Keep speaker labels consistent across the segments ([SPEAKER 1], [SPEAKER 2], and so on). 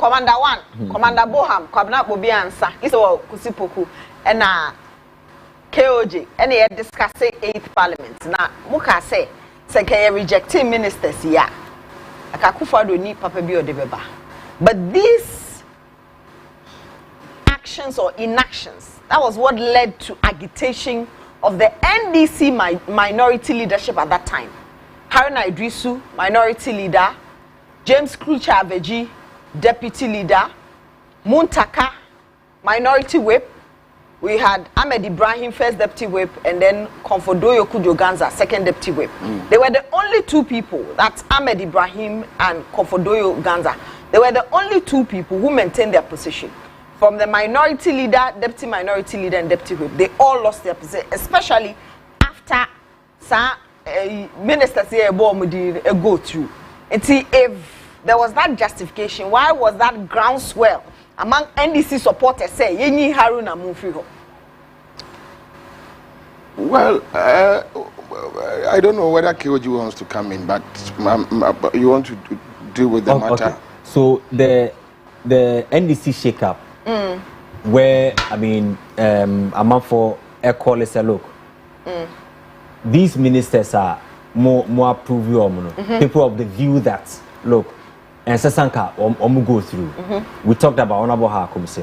[SPEAKER 1] Commander 1, Commander Boham, Kwabena Bobi Ansa, Iso Kusipoku, and KOJ, and they discussing 8th Parliament. Now, Muka say rejecting ministers here. Akakufa do need Papa Bio de Beba. But these actions or inactions, that was what led to agitation of the NDC minority leadership at that time. Haruna Idrisu, minority leader, James Krucha Aveji, deputy leader, Muntaka, minority whip. We had Ahmed Ibrahim, first deputy whip, and then Komfodoyo Kujoganza, second deputy whip. They were the only two people, that's Ahmed Ibrahim and Komfodoyo Ganza. They were the only two people who maintained their position. From the minority leader, deputy minority leader, and deputy whip, they all lost their position, especially after ministers here go through. And see, if there was that justification, why was that groundswell among NDC supporters say Yenyi Haruna Mumfiho?
[SPEAKER 2] Well, I don't know whether KOG wants to come in, but you want to deal with the matter.
[SPEAKER 3] Okay. So the NDC shake-up, where I mean, I'm up for a call is a look. These ministers are more approve people of the view that look, and Sasanka go through. We talked about Honorable Hakumse,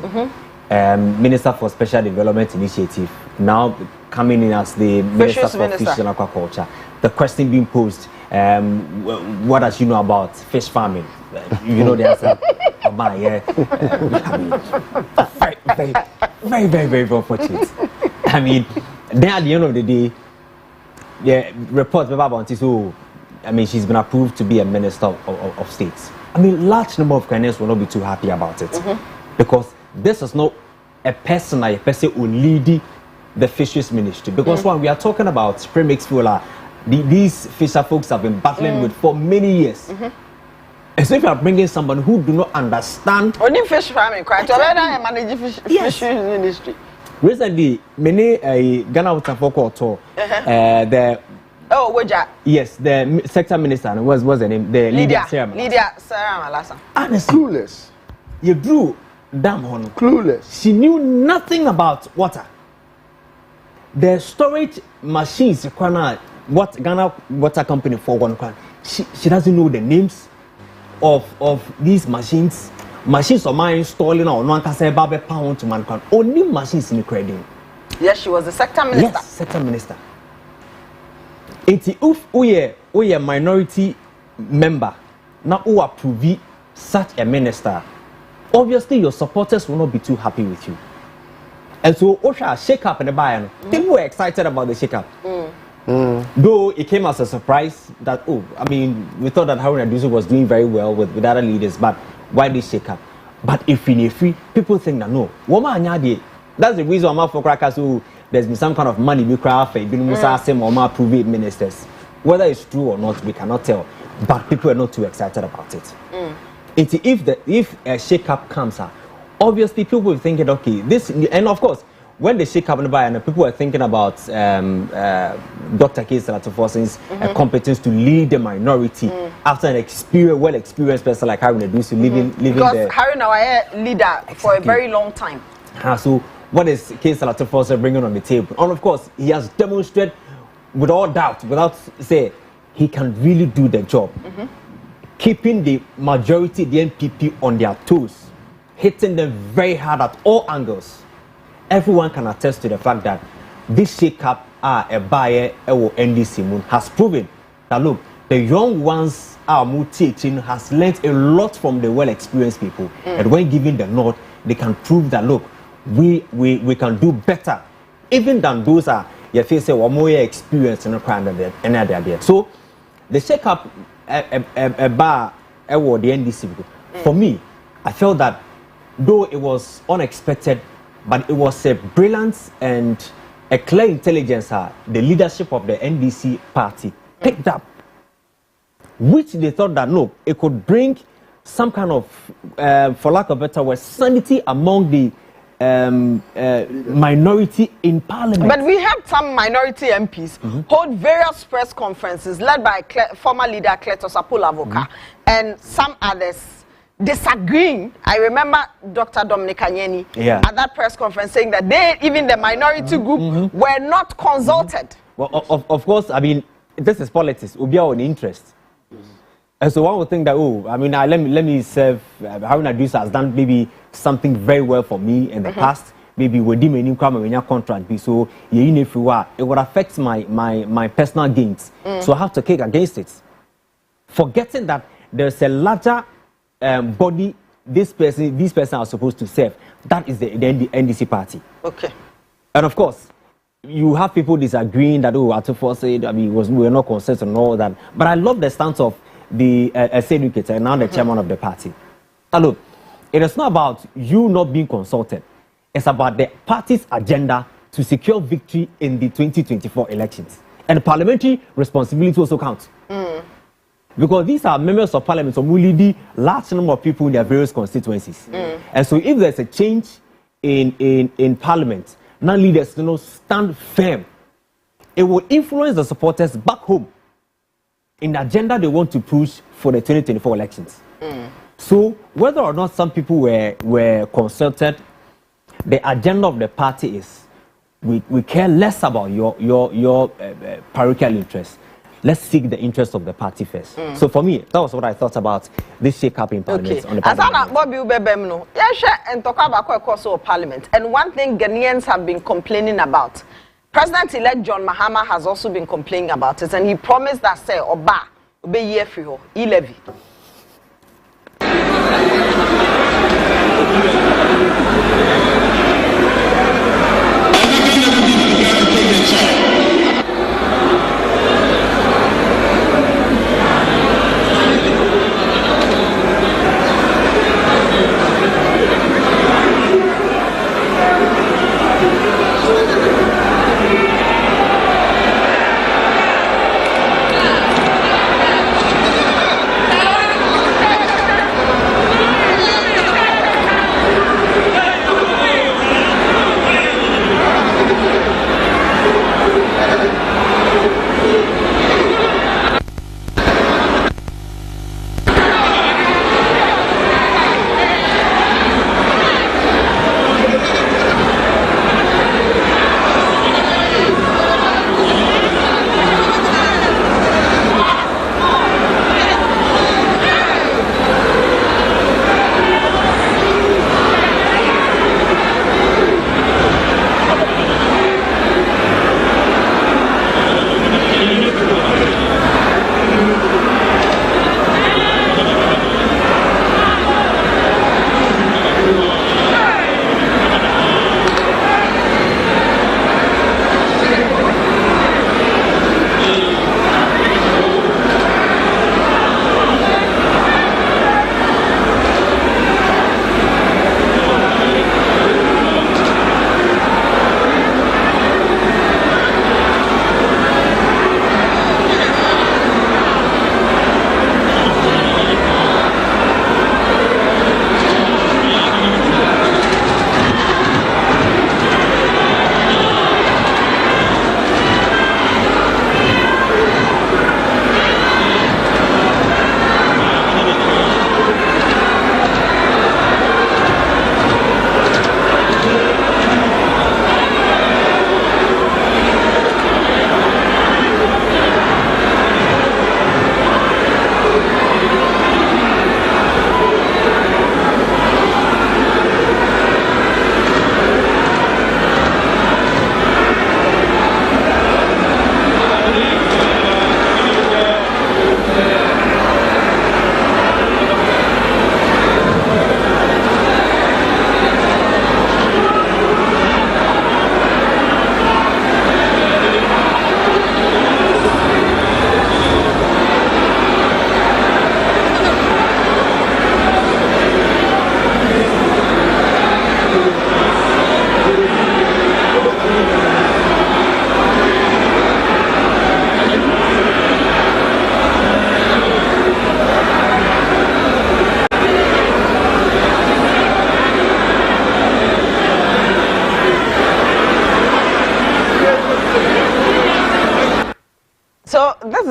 [SPEAKER 3] Minister for Special Development Initiative, now coming in as the Minister for Fish and Aquaculture. The question being posed, what does you know about fish farming? You know the answer. Very unfortunate. I mean, then at the end of the day, the reports about so I mean, she's been approved to be a minister of states. I mean, large number of Ghanaians will not be too happy about it because this is not a person who lead the fisheries ministry. Because when we are talking about premix fuel, these fisher folks have been battling with for many years. And so if you are bringing someone who do not understand
[SPEAKER 1] only fish farming, quite already manage fisheries ministry.
[SPEAKER 3] Recently, many Ghana water for the yes, the sector minister was the name, the Lydia
[SPEAKER 1] Sarah.
[SPEAKER 2] And clueless.
[SPEAKER 3] You drew damn on
[SPEAKER 2] clueless.
[SPEAKER 3] She knew nothing about water. The storage machines, what Ghana Water Company for one can, she doesn't know the names of these machines. Machines of mine installing on one can say Babe pound to man can only machines in the credit.
[SPEAKER 1] Yes, she was the sector minister.
[SPEAKER 3] Yes, sector minister. If we a minority member, now who approve such a minister, obviously your supporters will not be too happy with you. And so Osha shake up in the Bayern. People were excited about the shake up. Though it came as a surprise that I mean, we thought that Haruna Idrisu was doing very well with other leaders, but why this shake up? But if in a free, people think that no, that's the reason I'm for crackers who there's been some kind of money we craft approve ministers. Whether it's true or not, we cannot tell. But people are not too excited about it. If a shake-up comes out, obviously people will think okay, this, and of course, when they shake up in the buy, and people are thinking about Dr. K. Salatoforsin's competence to lead the minority after an well-experienced person like Haruna Idrisu living
[SPEAKER 1] because
[SPEAKER 3] there.
[SPEAKER 1] Haruna was a leader for a very long time.
[SPEAKER 3] So what is K. Salatoforsin bringing on the table? And of course, he has demonstrated with all doubt, without say, he can really do the job. Keeping the majority, the NPP, on their toes, hitting them very hard at all angles. Everyone can attest to the fact that this shake-up a buyer or NDC Moon has proven that look, the young ones are teaching has learned a lot from the well-experienced people, and when given the nod, they can prove that look, we can do better, even than those are you feel say more experienced in the crime than any other. So the shake-up a bar the NDC. For me, I felt that though it was unexpected, but it was a brilliant and a clear intelligence the leadership of the NDC party picked up, which they thought that no, it could bring some kind of, for lack of a better word, sanity among the minority in Parliament.
[SPEAKER 1] But we had some minority MPs hold various press conferences led by former leader Cletus Apollo Avoka and some others disagreeing. I remember Dr. Dominic Anyeni at that press conference saying that they, even the minority group, were not consulted.
[SPEAKER 3] Well, of course, I mean, this is politics. We are on interest. And so one would think that, oh, I mean, let me serve. Haruna Idris has done maybe something very well for me in the past. Maybe we did any contract. So it would affect my personal gains. So I have to kick against it. Forgetting that there's a larger body these person are supposed to serve. That is the NDC party. Okay. And of course, you have people disagreeing that, oh, Atufo said, I mean, we were not consensus and all that. But I love the stance of the educator and now the chairman of the party. And look, it is not about you not being consulted. It's about the party's agenda to secure victory in the 2024 elections. And parliamentary responsibility also counts. Because these are members of parliament who will lead large number of people in their various constituencies. And so if there's a change in parliament, non-leaders stand firm. It will influence the supporters back home in the agenda they want to push for the 2024 elections. So whether or not some people were consulted, the agenda of the party is we care less about your parochial interests. Let's seek the interests of the party first. So for me, that was what I thought about this shake-up in Parliament. On the
[SPEAKER 1] Parliament. And one thing Ghanaians have been complaining about, President-elect John Mahama has also been complaining about it, and he promised that, say, Oba, obey yefiho, e-levy.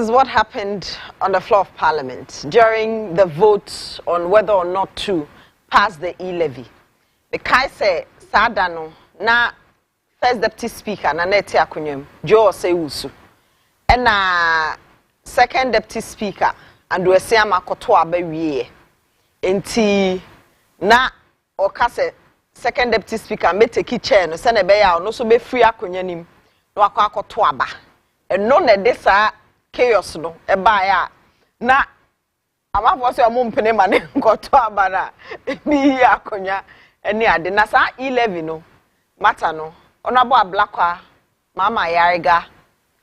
[SPEAKER 1] is what happened on the floor of Parliament during the vote on whether or not to pass the e-levy. Because say Sadano na first deputy speaker na neti akunyem Joe Osewusu, and second deputy speaker and we say amakoto abewie enti na okase second deputy speaker me take chair no se na be ya no so be free akonya nim no akoto aba eno na de sa chaos no e ba ya na amafo so mo mpene ma ne nkoto aba na bi akonya eni ade na sa 11 no mata no onabo ablakwa mama yariga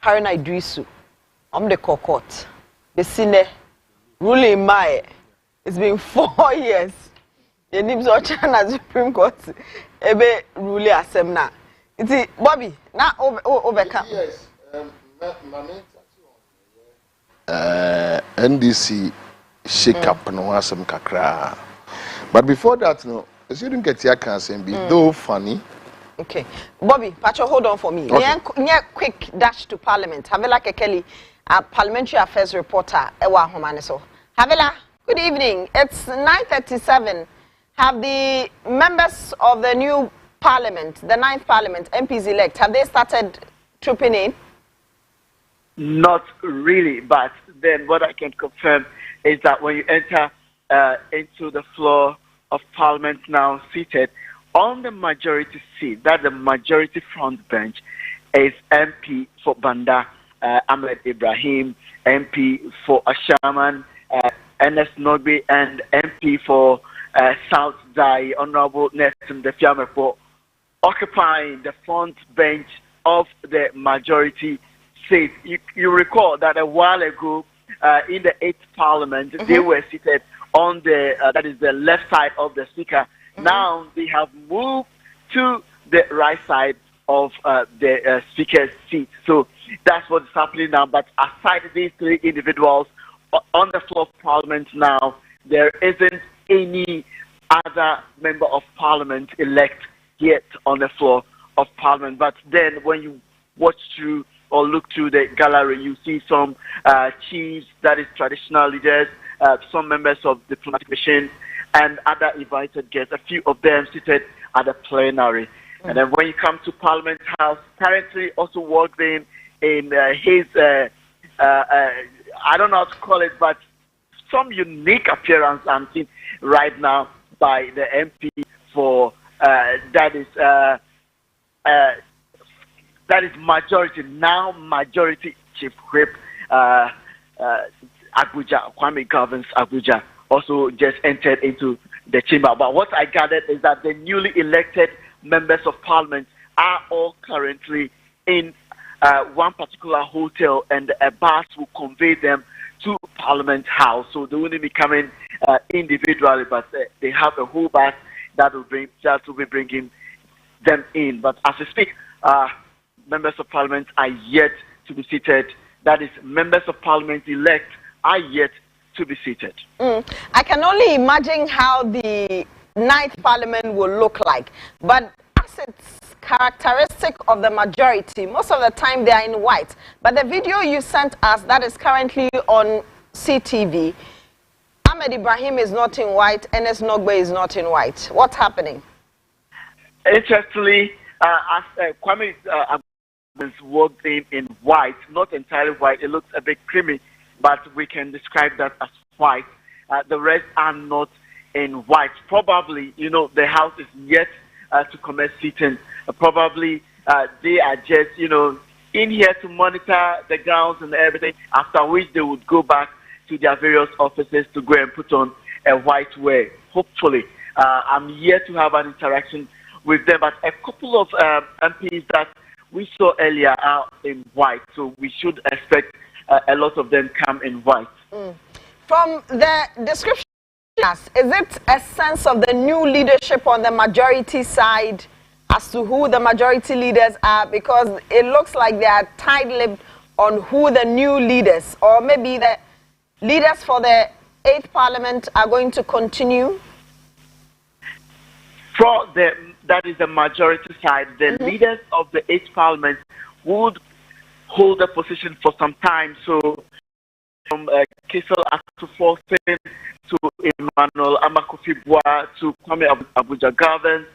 [SPEAKER 1] harina idrisu the court the sine ruling my it's been 4 years the names of China Supreme Court ebe ruling asem na iti Bobby na overcome
[SPEAKER 2] yes NDC shakeup no asem kakra but before that no as you didn't get your can be though funny.
[SPEAKER 1] Okay, Bobby, Pacho, hold on for me. Okay. Quick dash to Parliament. Havila Kekeli, a Parliamentary Affairs reporter. Ewa Homaneso. Havila, good evening. It's 9:37. Have the members of the new Parliament, the 9th Parliament, MPs elect, have they started trooping in?
[SPEAKER 4] Not really, but then what I can confirm is that when you enter into the floor of Parliament now seated, on the majority seat, that the majority front bench is MP for Banda, Ahmed Ibrahim, MP for Ashaman, Ernest Nogbe, and MP for South Dai, Honorable Nelson Defiame, for occupying the front bench of the majority seat. You recall that a while ago, in the 8th Parliament, they were seated on the, that is the left side of the speaker. Now they have moved to the right side of the speaker's seat. So that's what's happening now. But aside these three individuals on the floor of Parliament now, there isn't any other member of Parliament elect yet on the floor of Parliament. But then when you watch through or look through the gallery, you see some chiefs, that is traditional leaders, some members of diplomatic missions, and other invited guests, a few of them seated at the plenary. And then when you come to Parliament House, Parliamentary also walked in his, I don't know how to call it, but some unique appearance I'm seeing right now by the MP for, that is majority, now majority chief whip, Abuja, Kwame Governs Abuja, also just entered into the chamber. But what I gathered is that the newly elected members of Parliament are all currently in one particular hotel, and a bus will convey them to Parliament House. So they won't be coming individually, but they have a whole bus that will be bringing them in. But as we speak, members of Parliament are yet to be seated. That is, members of Parliament elect are yet to be seated.
[SPEAKER 1] I can only imagine how the 9th Parliament will look like. But as it's characteristic of the majority, most of the time they are in white. But the video you sent us that is currently on CTV, Ahmed Ibrahim is not in white, Ernest Nogbe is not in white. What's happening?
[SPEAKER 4] Interestingly, as Kwame walked in white, not entirely white, it looks a bit creamy, but we can describe that as white. The rest are not in white. Probably, the House is yet to commence sitting. Probably they are just, in here to monitor the grounds and everything, after which they would go back to their various offices to go and put on a white wear. Hopefully. I'm yet to have an interaction with them, but a couple of MPs that we saw earlier are in white, so we should expect a lot of them come in white.
[SPEAKER 1] From the description, is it a sense of the new leadership on the majority side as to who the majority leaders are? Because it looks like they are tight-lipped on who the new leaders, or maybe the leaders for the 8th Parliament are going to continue?
[SPEAKER 4] That is the majority side. The leaders of the 8th Parliament would hold a position for some time. So from Kisel Atuforsen to Emmanuel Amakofi-Boa to Kwame Abuja-Garvin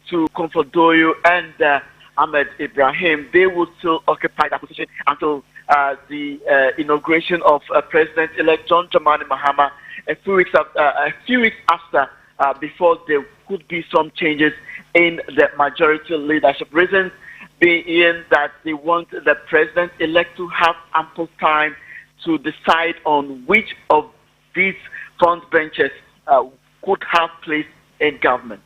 [SPEAKER 4] to Comfort Doyo and Ahmed Ibrahim. They will still occupy that position until the inauguration of President-elect John Dramani Mahama a few weeks after, before there could be some changes in the majority leadership. Reasons being that they want the president-elect to have ample time to decide on which of these front benches could have place in government.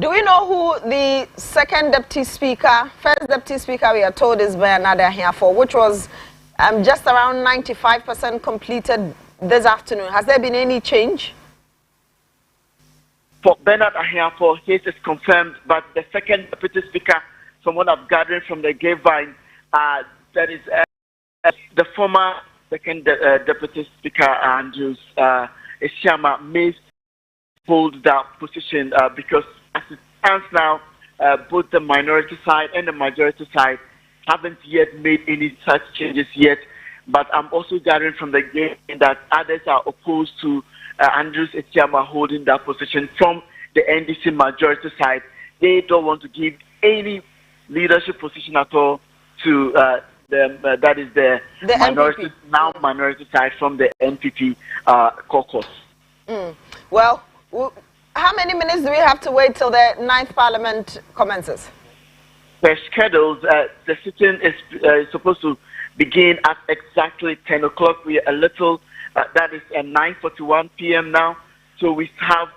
[SPEAKER 1] Do we know who the second deputy speaker, first deputy speaker we are told is Bernard Ahiafo, which was just around 95% completed this afternoon? Has there been any change?
[SPEAKER 4] For Bernard Ahiafo, his is confirmed, but the second deputy speaker, from what I've gathered from the grapevine, that is the former second deputy speaker, Andrews Esiama, may hold that position because as it stands now, both the minority side and the majority side haven't yet made any such changes yet. But I'm also gathering from the game that others are opposed to Andrews Esiama holding that position from the NDC majority side. They don't want to give any leadership position at all to that is the minority, now minority side from the NPP caucus.
[SPEAKER 1] Well, how many minutes do we have to wait till the 9th Parliament commences?
[SPEAKER 4] Per scheduled, the sitting is supposed to begin at exactly 10 o'clock. We are a little, that is at 9:41 p.m. now, so we have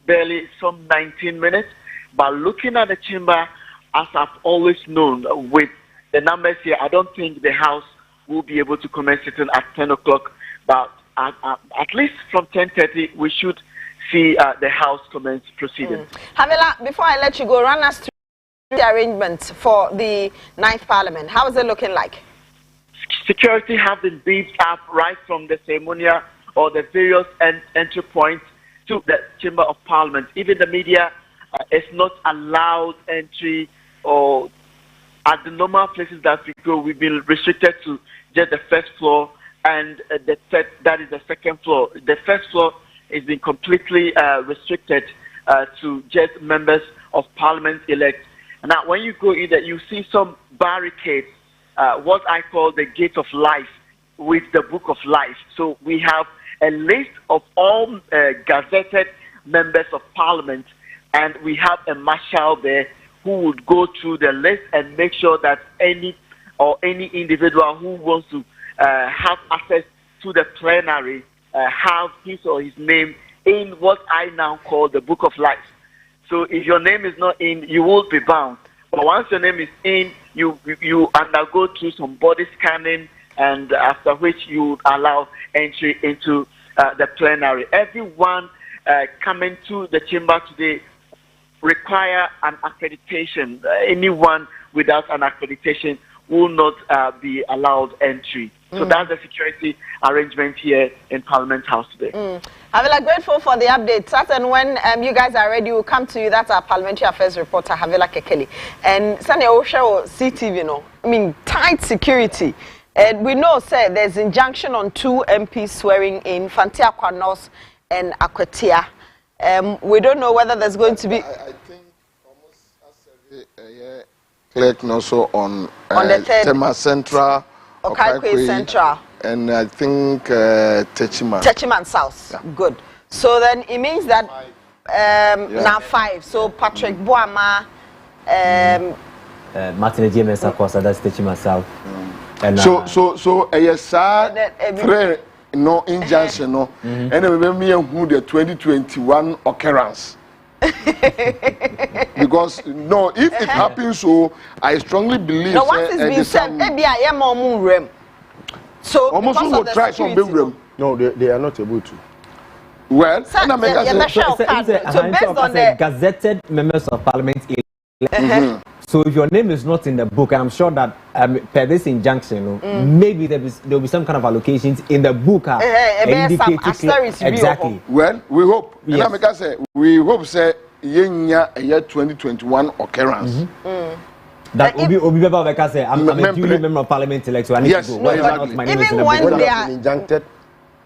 [SPEAKER 4] barely some 19 minutes. But looking at the chamber, as I've always known, with the numbers here, I don't think the House will be able to commence sitting at 10 o'clock. But at least from 10:30, we should see the House commence proceedings.
[SPEAKER 1] Havila, before I let you go, run us through the arrangements for the 9th Parliament. How is it looking like?
[SPEAKER 4] Security have been beefed up right from the ceremonial or the various entry points to the Chamber of Parliament. Even the media is not allowed entry, or at the normal places that we go, we've been restricted to just the first floor and that is the second floor. The first floor is been completely restricted to just members of Parliament elect. Now, when you go in there, you see some barricades, what I call the gate of life, with the book of life. So we have a list of all gazetted members of Parliament, and we have a marshal there who would go through the list and make sure that any individual who wants to have access to the plenary have his or his name in what I now call the book of life. So if your name is not in, you will be bound. But once your name is in, you undergo through some body scanning, and after which you allow entry into the plenary. Everyone coming to the chamber today require an accreditation. Anyone without an accreditation will not be allowed entry. So that's the security arrangement here in Parliament House today.
[SPEAKER 1] Havila, grateful for the update. And when you guys are ready, we'll come to you. That's our Parliamentary Affairs reporter, Havila Kekeli. And Sunday Osha CTV, no, I mean, tight security. And we know, sir, there's injunction on 2 MPs swearing in, Fantia Kwanos and Akwatia. We don't know whether there's going to be...
[SPEAKER 2] I think almost as clerk also on
[SPEAKER 1] the third,
[SPEAKER 2] Tema Central,
[SPEAKER 1] Okaikwe Central,
[SPEAKER 2] and I think Techiman
[SPEAKER 1] South.
[SPEAKER 2] Yeah.
[SPEAKER 1] Good. So then it means that now 5. So Patrick Boama,
[SPEAKER 3] Martin James Akosa, that's Techiman South. And
[SPEAKER 2] so yes, sir. No injunction, no. And remember me who the 2021 occurrence. Because no, if it happens, so I strongly believe.
[SPEAKER 1] No, once it's been said, maybe I am on room. So
[SPEAKER 2] almost will try some big room.
[SPEAKER 5] No, they are not able to.
[SPEAKER 2] Well,
[SPEAKER 1] so based on the
[SPEAKER 3] gazetted members of Parliament. So if your name is not in the book, and I'm sure that per this injunction, maybe there will be some kind of allocations in the book. Exactly.
[SPEAKER 2] Well, we hope.
[SPEAKER 3] Yes.
[SPEAKER 2] And I say we hope say year 2021 occurrence.
[SPEAKER 3] That Obi Baba say I'm a duly member of Parliament elect, so I need to go.
[SPEAKER 2] No, exactly.
[SPEAKER 1] Even when they are
[SPEAKER 5] injuncted,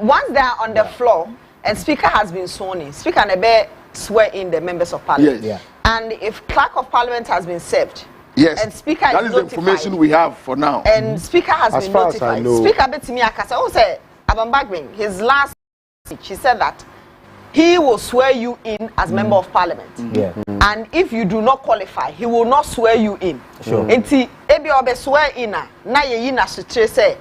[SPEAKER 1] once they are on the floor and speaker has been sworn in, speaker never swear in the members of parliament.
[SPEAKER 2] Yes.
[SPEAKER 3] Yeah.
[SPEAKER 1] And if clerk of parliament has been served,
[SPEAKER 2] Yes.
[SPEAKER 1] and speaker
[SPEAKER 2] that is the
[SPEAKER 1] notified,
[SPEAKER 2] information we have for now.
[SPEAKER 1] and speaker has
[SPEAKER 5] As
[SPEAKER 1] been
[SPEAKER 5] far as I
[SPEAKER 1] notified.
[SPEAKER 5] know-
[SPEAKER 1] Speaker Betimi Akasa, who said Abambagbin, his last speech, he said that he will swear you in as member of parliament.
[SPEAKER 3] Yeah.
[SPEAKER 1] And if you do not qualify, he will not swear you in.
[SPEAKER 3] Sure.
[SPEAKER 1] Enti ebi obe swear in na ye na sutre say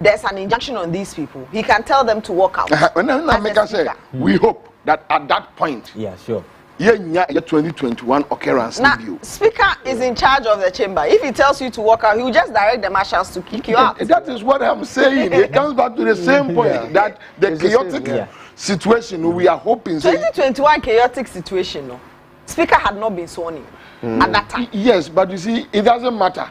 [SPEAKER 1] there's an injunction on these people. He can tell them to walk out.
[SPEAKER 2] When
[SPEAKER 1] as a
[SPEAKER 2] America say,
[SPEAKER 1] speaker.
[SPEAKER 2] we hope that at that point,
[SPEAKER 3] Yeah, sure.
[SPEAKER 2] yeah, 2021 occurrence
[SPEAKER 1] Now,
[SPEAKER 2] review.
[SPEAKER 1] speaker is in charge of the chamber. If he tells you to walk out, he will just direct the marshals to kick you out.
[SPEAKER 2] That is what I'm saying. It comes back to the same point that the
[SPEAKER 5] It's the same,
[SPEAKER 2] chaotic
[SPEAKER 3] yeah.
[SPEAKER 2] situation we are hoping. Say,
[SPEAKER 1] 2021 chaotic situation, no. Speaker had not been sworn in at that time.
[SPEAKER 2] yes, but you see, it doesn't matter.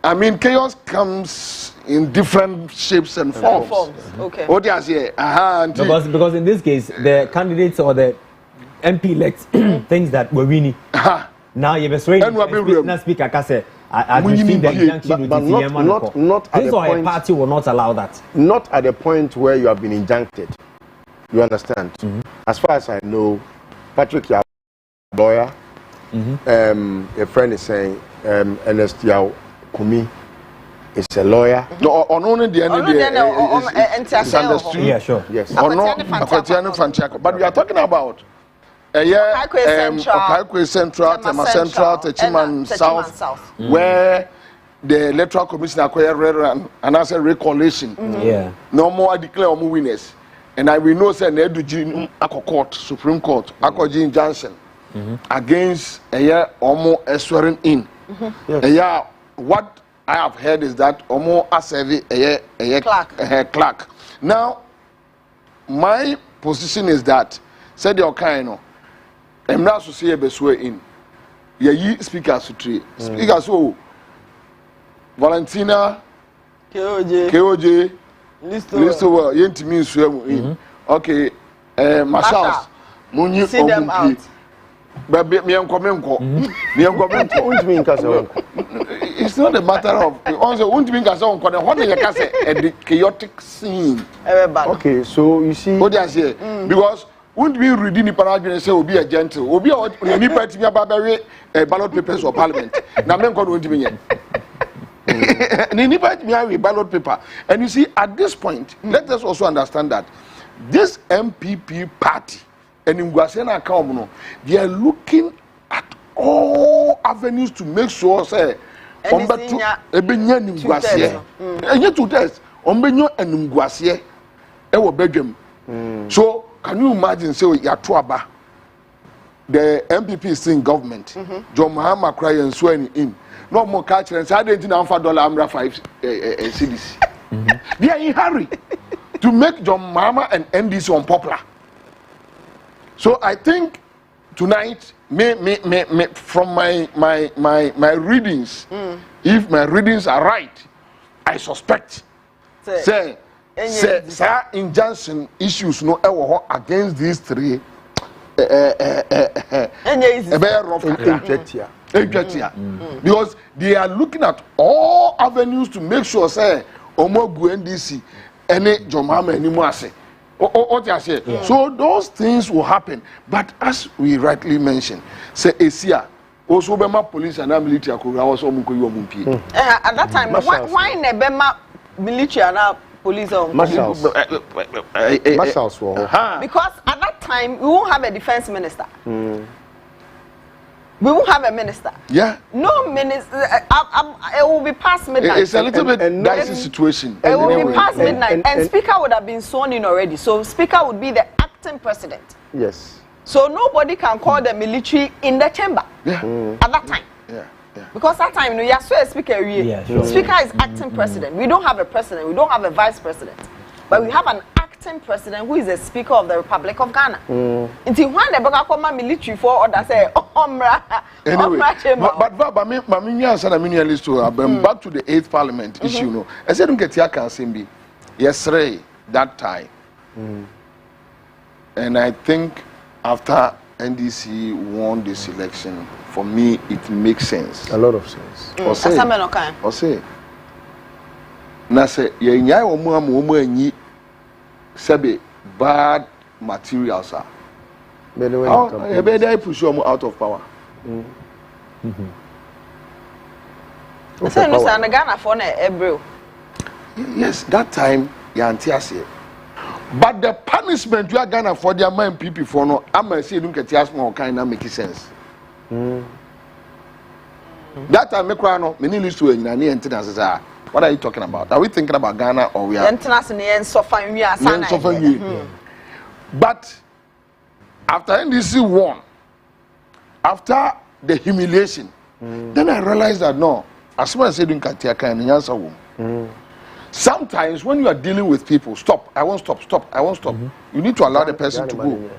[SPEAKER 2] I mean, chaos comes in different shapes and forms.
[SPEAKER 1] Okay.
[SPEAKER 2] What do you say?
[SPEAKER 3] Because in this case, the candidates or the MP elect things that were winning. Now you have
[SPEAKER 2] And we are being real.
[SPEAKER 3] now speaker can say I
[SPEAKER 2] We
[SPEAKER 3] received the
[SPEAKER 2] need-
[SPEAKER 3] injunction with
[SPEAKER 5] but
[SPEAKER 3] the
[SPEAKER 5] not-
[SPEAKER 3] TM
[SPEAKER 5] not- not at
[SPEAKER 3] this
[SPEAKER 5] the
[SPEAKER 3] or a
[SPEAKER 5] point-
[SPEAKER 3] party will not allow that.
[SPEAKER 5] Not at the point where you have been injuncted. You understand? As far as I know, Patrick, your lawyer, a friend is saying, Ernest Yao Kumi is a lawyer.
[SPEAKER 2] No, on only the end of
[SPEAKER 1] Only the end of-
[SPEAKER 2] it's understood.
[SPEAKER 3] Yeah, sure.
[SPEAKER 5] Yes.
[SPEAKER 2] Or no,
[SPEAKER 1] Akwatiani
[SPEAKER 2] Akwatiani Fantiako. But we are talking about
[SPEAKER 1] Okaikwe Central,
[SPEAKER 2] Okaikwe Central,
[SPEAKER 1] Tema
[SPEAKER 2] Tema Central,
[SPEAKER 1] Central,
[SPEAKER 2] Techiman
[SPEAKER 1] and
[SPEAKER 2] South,
[SPEAKER 1] South.
[SPEAKER 2] where the electoral commission acquired and as a recollation.
[SPEAKER 3] Yeah.
[SPEAKER 2] No more declare omu winners. And I will know say na edu Ako Court, Supreme Court, Ako injunction against a year omo swearing in. A year what I have heard is that omo aserve a year clerk. Now, my position is that said your kind I'm not so say be swear in. Ye speakers to tree. Speakers so Valentina KOJ Listo well yentimi swear mu in. Okay, marshals munyi
[SPEAKER 1] See them out.
[SPEAKER 2] Baby, me enko.
[SPEAKER 5] Untimi nkasa wonko.
[SPEAKER 2] It's not a matter of also untimi nkasa wonko na what you can say a chaotic scene.
[SPEAKER 1] Everybody.
[SPEAKER 5] Okay, so you see.
[SPEAKER 2] What do I say? Because wouldn't we read the paragraph say will be a gentle, will be a me party about ballot papers or parliament. Now men going to be here. And in the ballot paper. And you see, at this point, let us also understand that this MPP party and in Guasena Kaumuno, they are looking at all avenues to make sure say Ebenya Nguasie. And yet to test Ombenyo and Nguasie ewo bedwam. So can you imagine say Yatuaba, the MPP is in government. John Mahama cry and swearing in. No more catch and say I didn't know $5 Amra 5 cities. They are in hurry to make John Mahama and NDC unpopular. So I think tonight, from my readings, if my readings are right, I suspect say injunction issues no ever against these three. Because they are looking at all avenues to make sure say Omogu NDC any Jomama anymore say. So those things will happen. But as we rightly mentioned, say Asia also Bema police and military also
[SPEAKER 1] At that time, why Nebema military and police or
[SPEAKER 5] Marshals. Marshals were.
[SPEAKER 1] because at that time we won't have a defense minister. We won't have a minister.
[SPEAKER 2] Yeah.
[SPEAKER 1] No minister. It will be past midnight.
[SPEAKER 2] It's a little bit dicey situation.
[SPEAKER 1] It will
[SPEAKER 2] Anyway.
[SPEAKER 1] be past midnight, and Speaker would have been sworn in already. So Speaker would be the acting president.
[SPEAKER 5] Yes.
[SPEAKER 1] So nobody can call the military in the chamber at that time.
[SPEAKER 2] Yeah.
[SPEAKER 1] Because that time, you are so a speaker.
[SPEAKER 3] Yeah, sure.
[SPEAKER 1] Speaker is acting president. We don't have a president. We don't have a vice president. But we have an acting president who is a speaker of the Republic of Ghana. Until when the Baka come military for order say,
[SPEAKER 2] Anyway,
[SPEAKER 1] chamber.
[SPEAKER 2] but back to the 8th Parliament issue. No, I said, don't get your can yesterday that time, and I think after NDC won this election, for me it makes sense.
[SPEAKER 5] A lot of sense.
[SPEAKER 2] Or say, na say ye nyai omu anyi Sebe bad materials are. They push you out of power. Yes, that time you but the punishment you are gonna for their mind people for no, I'm saying you get more kind of make sense. That time, many list to a what are you talking about? Are we thinking about Ghana or we are? But after NDC won, after the humiliation, then I realized that no, as well as saying sometimes when you are dealing with people, stop, I won't stop, I won't stop. You need to allow the person to go.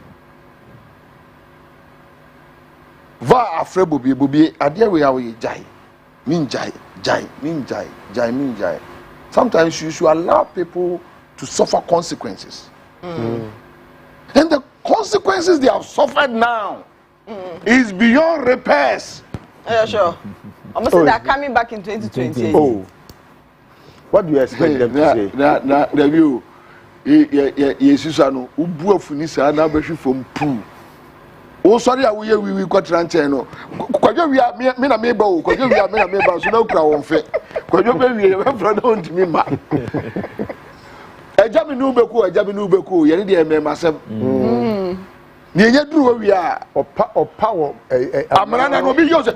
[SPEAKER 2] Va afraid bobi adia we are jai min jai. Sometimes you should allow people to suffer consequences. And the consequences they have suffered now is beyond repairs.
[SPEAKER 1] Yeah, sure. I'm saying they're coming back in 2020.
[SPEAKER 5] Oh, what do you expect them to say?
[SPEAKER 2] Now, review. Yes, Susano, Ubu of Funisa, now be from Poo. Oh, sorry, we got Rancheno. Kwajo we are me na meba, kwajo we are me na meba, so no crowd fair. Kwajo we are from to me ma. Ejabi nu beku, ye dey me masem. Ni enye duru we are
[SPEAKER 5] power
[SPEAKER 2] amana no be use.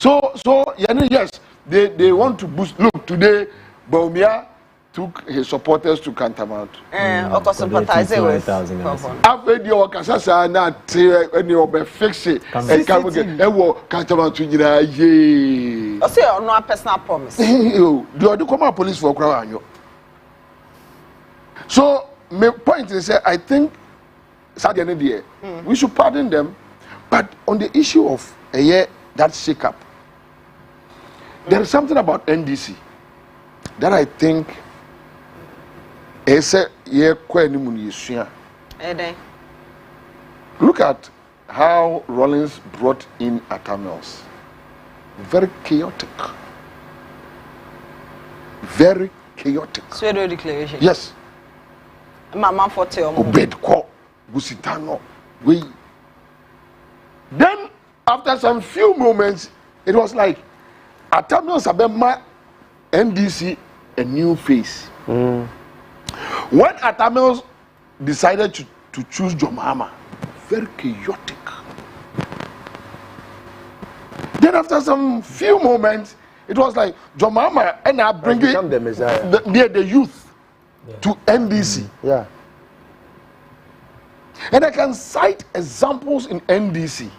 [SPEAKER 2] So yes, they want to boost. Look, today Baumia took his supporters to Cantamount.
[SPEAKER 1] Sympathize with.
[SPEAKER 2] I've heard your Casasa not any fix it and come again. Cantamount to ye.
[SPEAKER 1] I say, no personal promise.
[SPEAKER 2] Do you come out police for a crowd? So, my point is, I think we should pardon them, but on the issue of a year that shakeup, there is something about NDC that I think. Look at how Rawlings brought in Atamels. Very chaotic. Very chaotic.
[SPEAKER 1] Pseudo declaration.
[SPEAKER 2] Yes.
[SPEAKER 1] Mama for
[SPEAKER 2] Obedko, Busitano. Then, after some few moments, it was like Atamels Abema NDC a new face. When Atamels decided to choose Jomama, very chaotic. Then after some few moments, it was like Jomama and I bring it
[SPEAKER 5] the Messiah.
[SPEAKER 2] The youth to NDC.
[SPEAKER 5] Yeah.
[SPEAKER 2] And I can cite examples in NDC.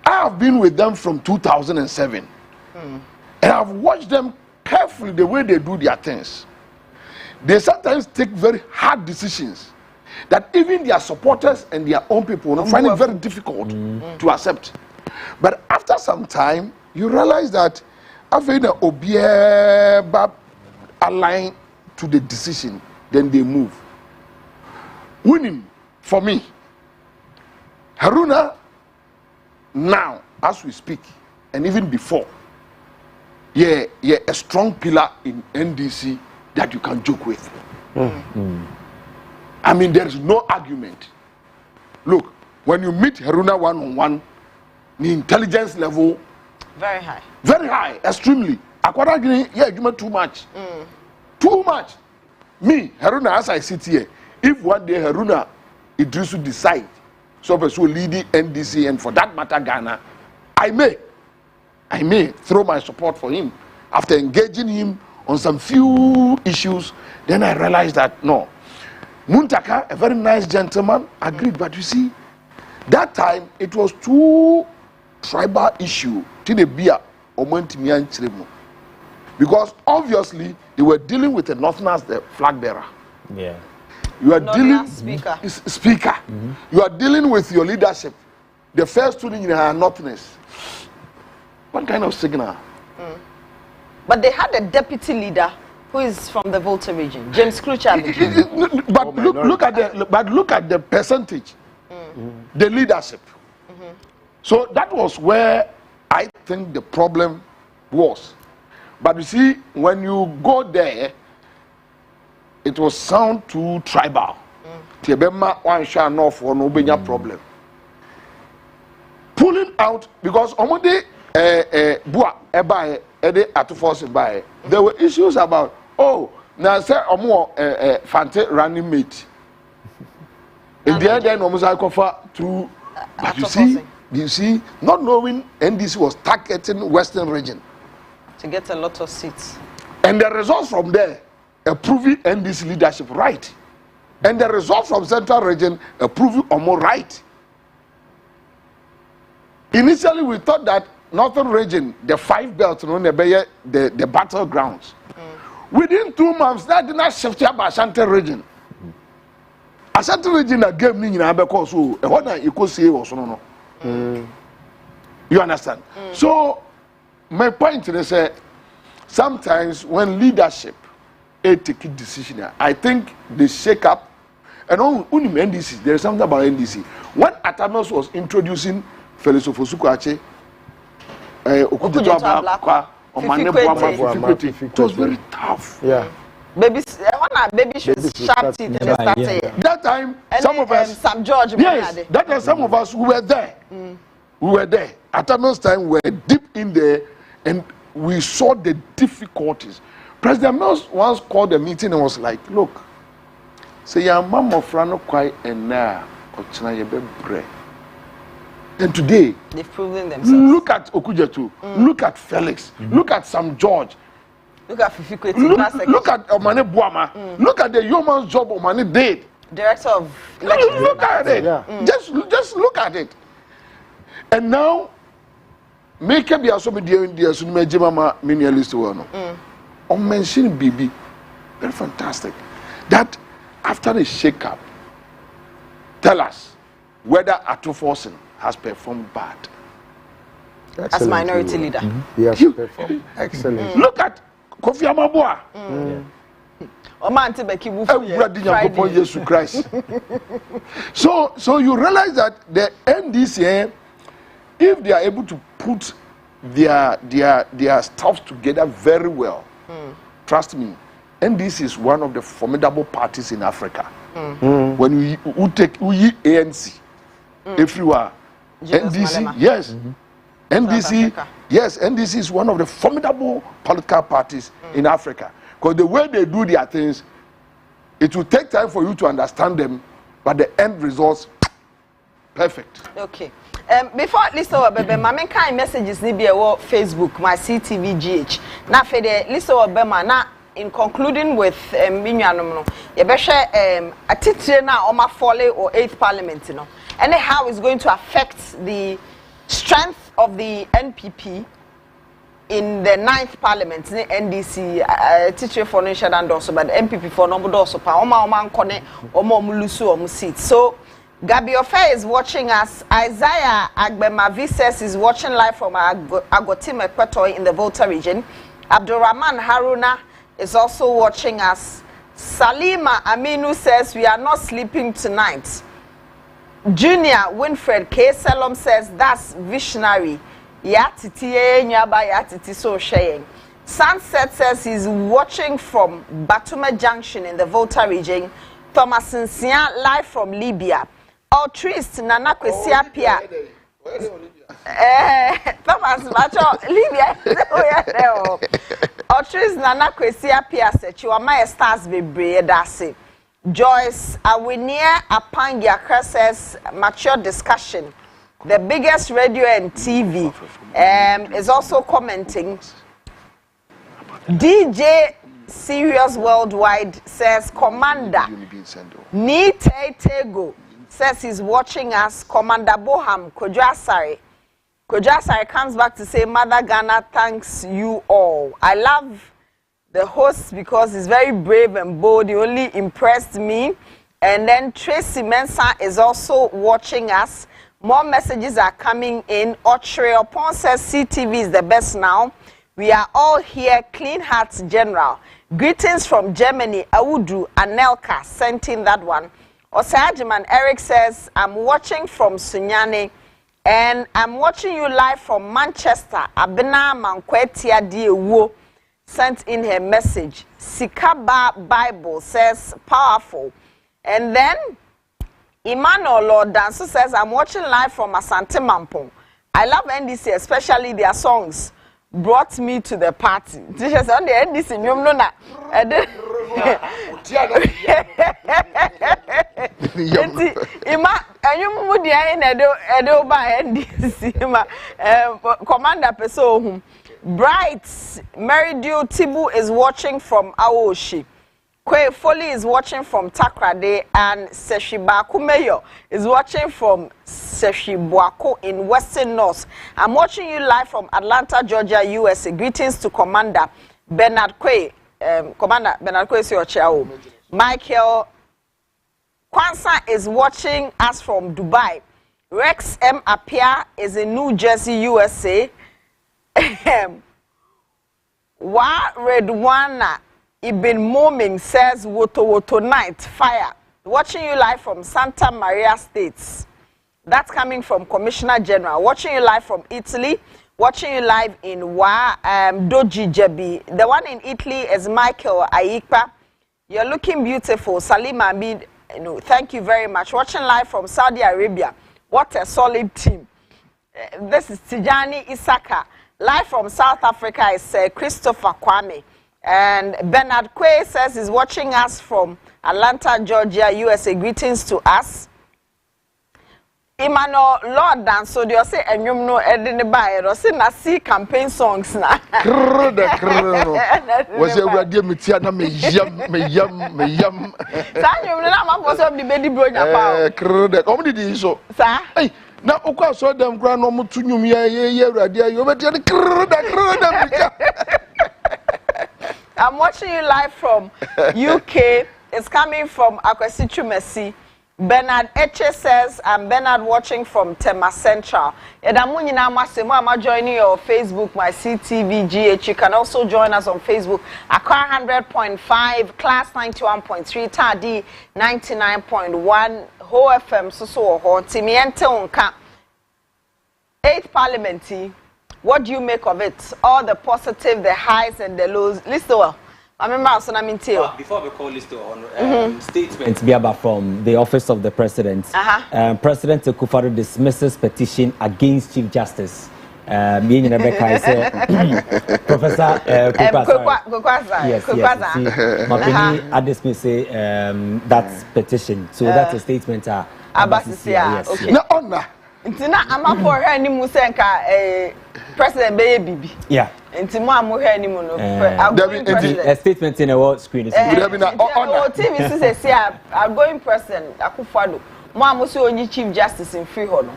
[SPEAKER 2] I have been with them from 2007. And I've watched them carefully the way they do their things. They sometimes take very hard decisions that even their supporters and their own people find it very difficult to accept. But after some time, you realize that after the Obieba align to the decision, then they move. Winning for me, Haruna, now as we speak, and even before, a strong pillar in NDC that you can joke with. I mean, there is no argument. Look, when you meet Haruna one-on-one, the intelligence level
[SPEAKER 1] very high.
[SPEAKER 2] Very high, extremely. According to too much. Too much. Me, Haruna, as I sit here, if one day Haruna Idrisu decide so will lead the NDC and for that matter Ghana, I may throw my support for him. After engaging him on some few issues, then I realized that no. Muntaka, a very nice gentleman, agreed, but you see, that time it was too tribal issue to the beer because obviously they were dealing with the Northerners, the flag bearer.
[SPEAKER 3] Yeah.
[SPEAKER 2] You are dealing
[SPEAKER 1] speaker.
[SPEAKER 2] You are dealing with your leadership. The first two in her Northerners. What kind of signal?
[SPEAKER 1] But they had a deputy leader who is from the Volta region, James Klucher.
[SPEAKER 2] But look at the percentage, the leadership. So that was where I think the problem was. But you see, when you go there, it will sound too tribal. Tiebema one shall know for no benya problem. Pulling out because omode bua eba ede atoforce by there were issues about now say omo fante running mate. In the end almost I cover through but you see not knowing NDC was targeting Western region
[SPEAKER 1] to get a lot of seats.
[SPEAKER 2] And the results from there approving NDC leadership right. And the results from Central region approving Omo right. Initially, we thought that Northern region, the 5 belts, the battlegrounds. Within 2 months, that did not shift to Ashanti region. Ashanti region gave me because what you could say was no. You understand? So, my point is that sometimes when leadership take a decision, I think they shake up. And on NDC, there is something about NDC. When Atanos was introducing Felix Ofosukwuache, it was very tough.
[SPEAKER 5] Yeah.
[SPEAKER 1] Baby should sharp teeth and started.
[SPEAKER 2] That time, some of us,
[SPEAKER 1] Sam George,
[SPEAKER 2] yes, that time some of us who were there, we were there. Atanos time, we were deep in there, and we saw the difficulties. President Mills once called a meeting and was like, "Look, say your mama frano quite and now, and today,
[SPEAKER 1] they've proven themselves.
[SPEAKER 2] Look at Okujetu, look at Felix, look at Sam George,
[SPEAKER 1] look at Fifi
[SPEAKER 2] look at Omane Buama, look at the human job Omane did.
[SPEAKER 1] Director of
[SPEAKER 2] elections. Look at it. Yeah. Just look at it. And now, make a be a so many India, so many mama many list one. On mention BB, very fantastic. That after the shake-up, tell us whether Atoforsen has performed bad.
[SPEAKER 1] As minority leader.
[SPEAKER 5] He has performed excellent.
[SPEAKER 2] Look at Kofi Amabua. Jesus Christ. So you realize that the NDC, if they are able to put their stuff together very well, trust me, NDC is one of the formidable parties in Africa. When we take ANC everywhere, NDC, yes. NDC, yes, NDC is one of the formidable political parties in Africa. Because the way they do their things, it will take time for you to understand them, but the end results, perfect.
[SPEAKER 1] Okay. Before listen Obebe, my main kind messages ni be on Facebook, my CTVGH. Na for the listen Obema na in concluding with minyanom no, ye be hwe atitire na oma follow or 8th parliament no. And how it's going to affect the strength of the NPP in the 9th parliament, the NDC teacher for nation and also but the NPP for no also pa oma nkone oma mulusu omu seat. So Gabi Ofe is watching us. Isaiah Agbemavi says is watching live from Agotim Equator in the Volta region. Abdurrahman Haruna is also watching us. Salima Aminu says we are not sleeping tonight. Junior Winfred K. Salom says that's visionary. Yatiti nyaba yatiti so sharing. Sunset says he's watching from Batume Junction in the Volta region. Thomas Nsia live from Libya. Altruist Nana Kwesia Pia. Thomas Macho Libya. Altruist Nana Kwesia Pia said you are my stars be dasi. Joyce Awinia Apangia says mature discussion. The biggest radio and TV is also commenting. DJ Serious Worldwide says Commander Nite Tego says he's watching us. Commander Boham Kojasari comes back to say Mother Ghana thanks you all. I love the host because he's very brave and bold. He only impressed me. And then Tracy Mensah is also watching us. More messages are coming in. Ochre Opon says CTV is the best now. We are all here. Clean Hearts General. Greetings from Germany. Awudu Anelka sent in that one. Osajiman Eric says, I'm watching from Sunyane and I'm watching you live from Manchester. Abena Mankwetia Diewo sent in her message. Sikaba Bible says powerful. And then Emmanuel Lord Danso says, I'm watching live from Asante Mampong. I love NDC, especially their songs. Brought me to the party. Teachers on the NDC, you know na. Commander Peso Bright Meridio Tibu is watching from Aoshi. Kwe Foley is watching from Takrade, and Seshibaku Mayo is watching from Seshibuako in Western North. I'm watching you live from Atlanta, Georgia, USA. Greetings to Commander Bernard Kwe. Commander Bernard Kwe is your chair. Michael Kwanzaa is watching us from Dubai. Rex M. Apia is in New Jersey, USA. Wa Redwana Ibn Moming says Woto Night Fire. Watching you live from Santa Maria States. That's coming from Commissioner General. Watching you live from Italy. Watching you live in Doji Jebi. The one in Italy is Michael Ayikpa. You're looking beautiful. Salima Amid, thank you very much. Watching live from Saudi Arabia. What a solid team. This is Tijani Isaka. Live from South Africa is Christopher Kwame. And Bernard Kwe says he's watching us from Atlanta, Georgia, USA. Greetings to us. Emmanuel Lord Dan, so you say, and you know, Edin Bayer, or say, Nasi campaign songs now.
[SPEAKER 2] Was a radio Mitiana, me yum.
[SPEAKER 1] Sanyo, I'm supposed to be baby boy.
[SPEAKER 2] How many days so?
[SPEAKER 1] Sir?
[SPEAKER 2] Hey, now, of course, so them grand no to you, radio, you better
[SPEAKER 1] I'm watching you live from UK. It's coming from Akwesitu Messi. Bernard Eche says, I'm Bernard watching from Tema Central. I'm joining your Facebook, my CTVGH. You can also join us on Facebook. Accra 100.5, Class 91.3, Tadi 99.1, Ho FM, Suso Ho, Timiente Unka. 8th Parliamentary. What do you make of it? All the positive, the highs and the lows. Listen well. I remember
[SPEAKER 3] before we call list on statements be about from the office of the president. President Akufo-Addo dismisses petition against Chief Justice. Rebecca said Professor I dismiss that petition. So that's a statement.
[SPEAKER 1] Yes. Okay. No, I'm for her any musenka President Baby. Yeah. Into more
[SPEAKER 3] a statement in a word screen.
[SPEAKER 1] TV says, I'm going President Akufo-Addo. Musu only Chief Justice in Freehold.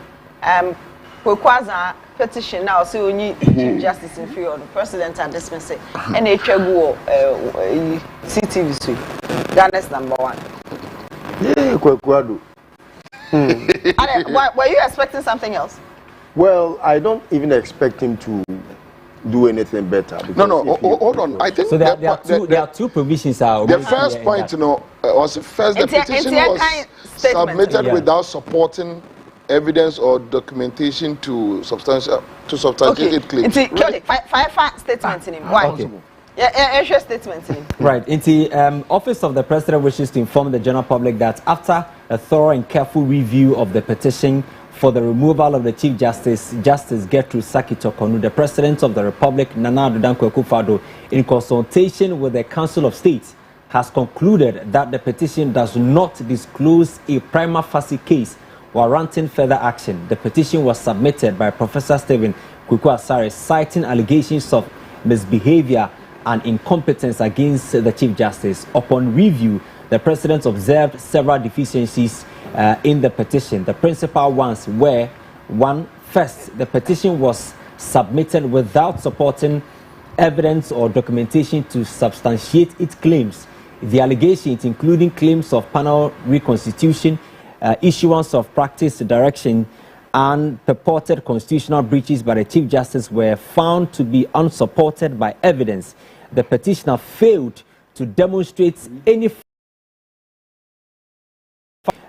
[SPEAKER 1] Petition now, so only Chief Justice in Freehold. President and dismiss it. And a go CTV suite. Ghana's #1.
[SPEAKER 5] Yeah, Kwadu.
[SPEAKER 1] Were you expecting something else?
[SPEAKER 5] Well, I don't even expect him to do anything better.
[SPEAKER 2] No, hold on. I think
[SPEAKER 3] so. There are two provisions.
[SPEAKER 2] The first point, was first the petition was submitted without supporting evidence or documentation to substantiate it claims.
[SPEAKER 1] Five statements in him. Why? Okay. Yeah, statements in him.
[SPEAKER 3] Right. Office of the President wishes to inform the general public that after a thorough and careful review of the petition for the removal of the Chief Justice, Justice Gertrude Sakitokonu, the President of the Republic, Nana Addo Dankwa Akufo-Addo, in consultation with the Council of State, has concluded that the petition does not disclose a prima facie case warranting further action. The petition was submitted by Professor Stephen Kwaku Asare, citing allegations of misbehavior and incompetence against the Chief Justice. Upon review, the President observed several deficiencies in the petition. The principal ones were: one, first, the petition was submitted without supporting evidence or documentation to substantiate its claims. The allegations, including claims of panel reconstitution, issuance of practice direction, and purported constitutional breaches by the Chief Justice, were found to be unsupported by evidence. The petitioner failed to demonstrate any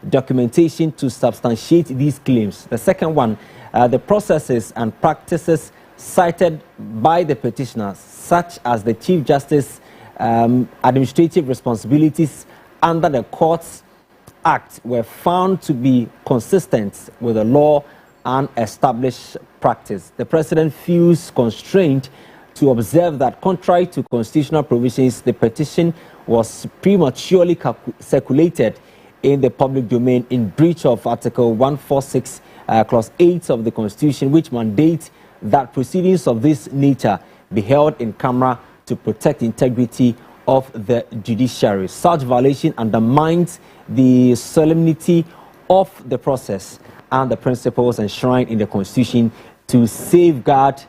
[SPEAKER 3] documentation to substantiate these claims. The second one, the processes and practices cited by the petitioners, such as the Chief Justice administrative responsibilities under the Courts Act, were found to be consistent with the law and established practice. The President feels constrained to observe that, contrary to constitutional provisions, the petition was prematurely circulated in the public domain in breach of Article 146, Clause 8 of the Constitution, which mandates that proceedings of this nature be held in camera to protect the integrity of the judiciary. Such violation undermines the solemnity of the process and the principles enshrined in the Constitution to safeguard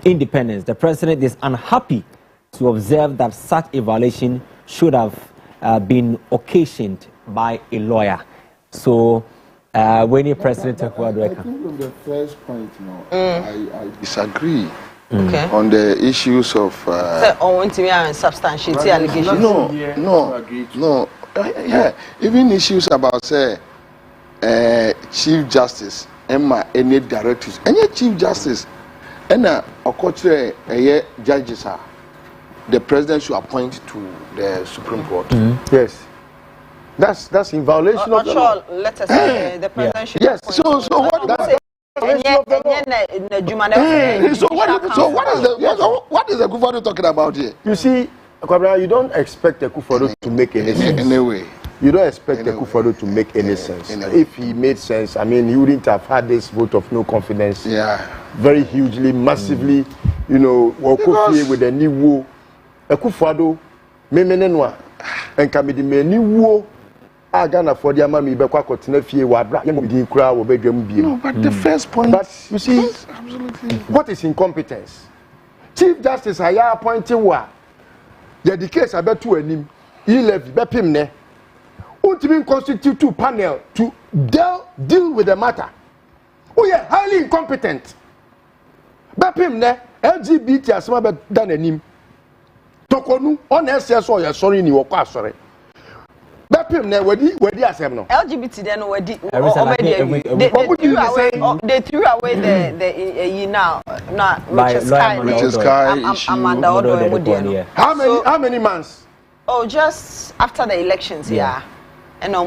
[SPEAKER 3] independence. The President is unhappy to observe that such a violation should have been occasioned by a lawyer. So, when the President talk about
[SPEAKER 2] I think on the first point, I disagree on the issues of.
[SPEAKER 1] Substantiate allegations.
[SPEAKER 2] No. Yeah, even issues about say Chief Justice, any directives, any Chief Justice, and judges are. The President should appoint to the Supreme Court.
[SPEAKER 5] Yes. That's in violation of the law.
[SPEAKER 1] Let us say the President should.
[SPEAKER 2] Yes. So what? What is the Kufuor talking about here?
[SPEAKER 5] You see, Kwabena, you don't expect the Kufuor to make any sense.
[SPEAKER 2] Anyway.
[SPEAKER 5] You don't expect the Kufuor to make any sense. If he made sense, I mean, he wouldn't have had this vote of no confidence.
[SPEAKER 2] Yeah.
[SPEAKER 5] Very hugely, massively, you know, with the new war. A Kufuor, memenenwa, and kamidi me new war. Agana for the amami bekwa kotinefie wabra yemudi kura wo bedwam biem.
[SPEAKER 2] No, but the first point.
[SPEAKER 5] But you see,
[SPEAKER 2] absolutely.
[SPEAKER 5] What is incompetence? Chief Justice aya appointing wa. The case abetu anim. He left bepim ne. Ultimate constitute panel to deal with the matter. We are highly incompetent. Bepim ne LGBT asema be dan anim. Tokonu on SSO ya sorry ni wo kwa sorry. Bepim ne wedi asem no.
[SPEAKER 1] LGBT then wedi they threw away the now which is Amanda Odo.
[SPEAKER 5] How many months?
[SPEAKER 1] Oh, just after the elections, yeah. And no,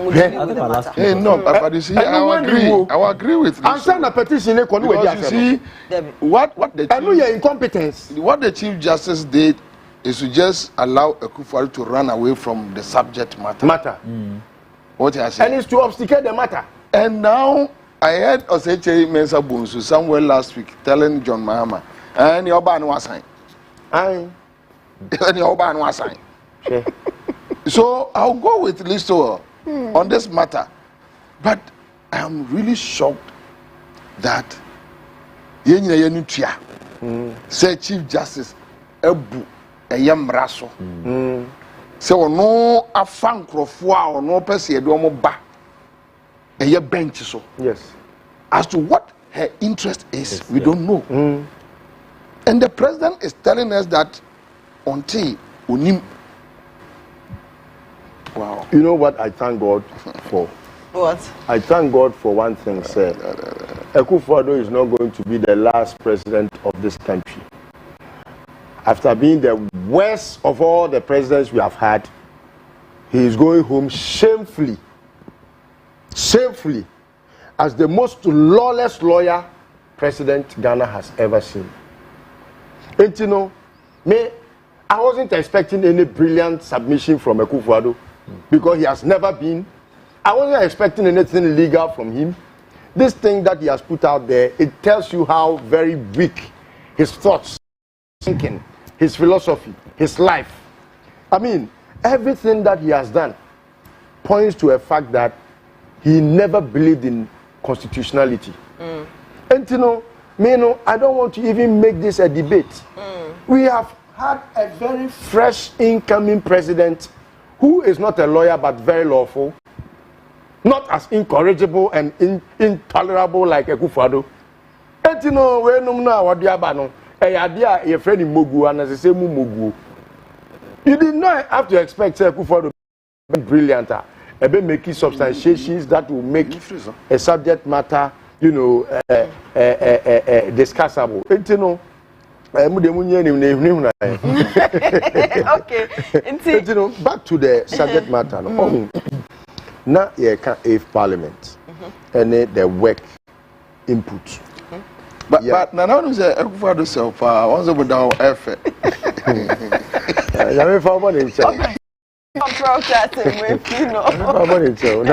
[SPEAKER 2] but you see, I agree with you.
[SPEAKER 5] I'm saying a petition.
[SPEAKER 2] Because you see, what the
[SPEAKER 5] incompetence.
[SPEAKER 2] What the Chief Justice did is to just allow Kufuor to run away from the subject matter. What I said.
[SPEAKER 5] And it's to obfuscate the matter.
[SPEAKER 2] And now I heard Oseche Mensah Bonsu somewhere last week telling John Mahama, and your ban was signed. And your ban was signed. So I'll go with Listo on this matter. But I am really shocked that say Chief Justice Ebu Eyamraso. So no afan krofua or no person edomo ba eye bench so.
[SPEAKER 5] Yes.
[SPEAKER 2] As to what her interest is, we don't know. And the President is telling us that until unim. Wow.
[SPEAKER 5] You know what I thank God for?
[SPEAKER 1] What?
[SPEAKER 5] I thank God for one thing, sir. Akufo-Addo is not going to be the last president of this country. After being the worst of all the presidents we have had, he is going home shamefully, as the most lawless lawyer president Ghana has ever seen. And you know, I wasn't expecting any brilliant submission from Akufo-Addo because he has never been. I wasn't expecting anything illegal from him. This thing that he has put out there, it tells you how very weak his thoughts, thinking, his philosophy, his life. I mean, everything that he has done points to a fact that he never believed in constitutionality. And you know, I don't want to even make this a debate. We have had a very fresh incoming president who is not a lawyer but very lawful, not as incorrigible and intolerable like Akufo-Addo. And you know, we know your friend Mogu and as I say Mogu. You did not have to expect Akufo-Addo to be brilliant, making substantiations that will make a subject matter, you know, discussable. You know,
[SPEAKER 1] Okay.
[SPEAKER 5] you know, back to the subject matter. No? Now, if Parliament and the work input.
[SPEAKER 2] But now you say Ekufuado self once over down effort.
[SPEAKER 5] Yeah, me for money in check.
[SPEAKER 1] I'm protesting with you know.
[SPEAKER 5] For money in check.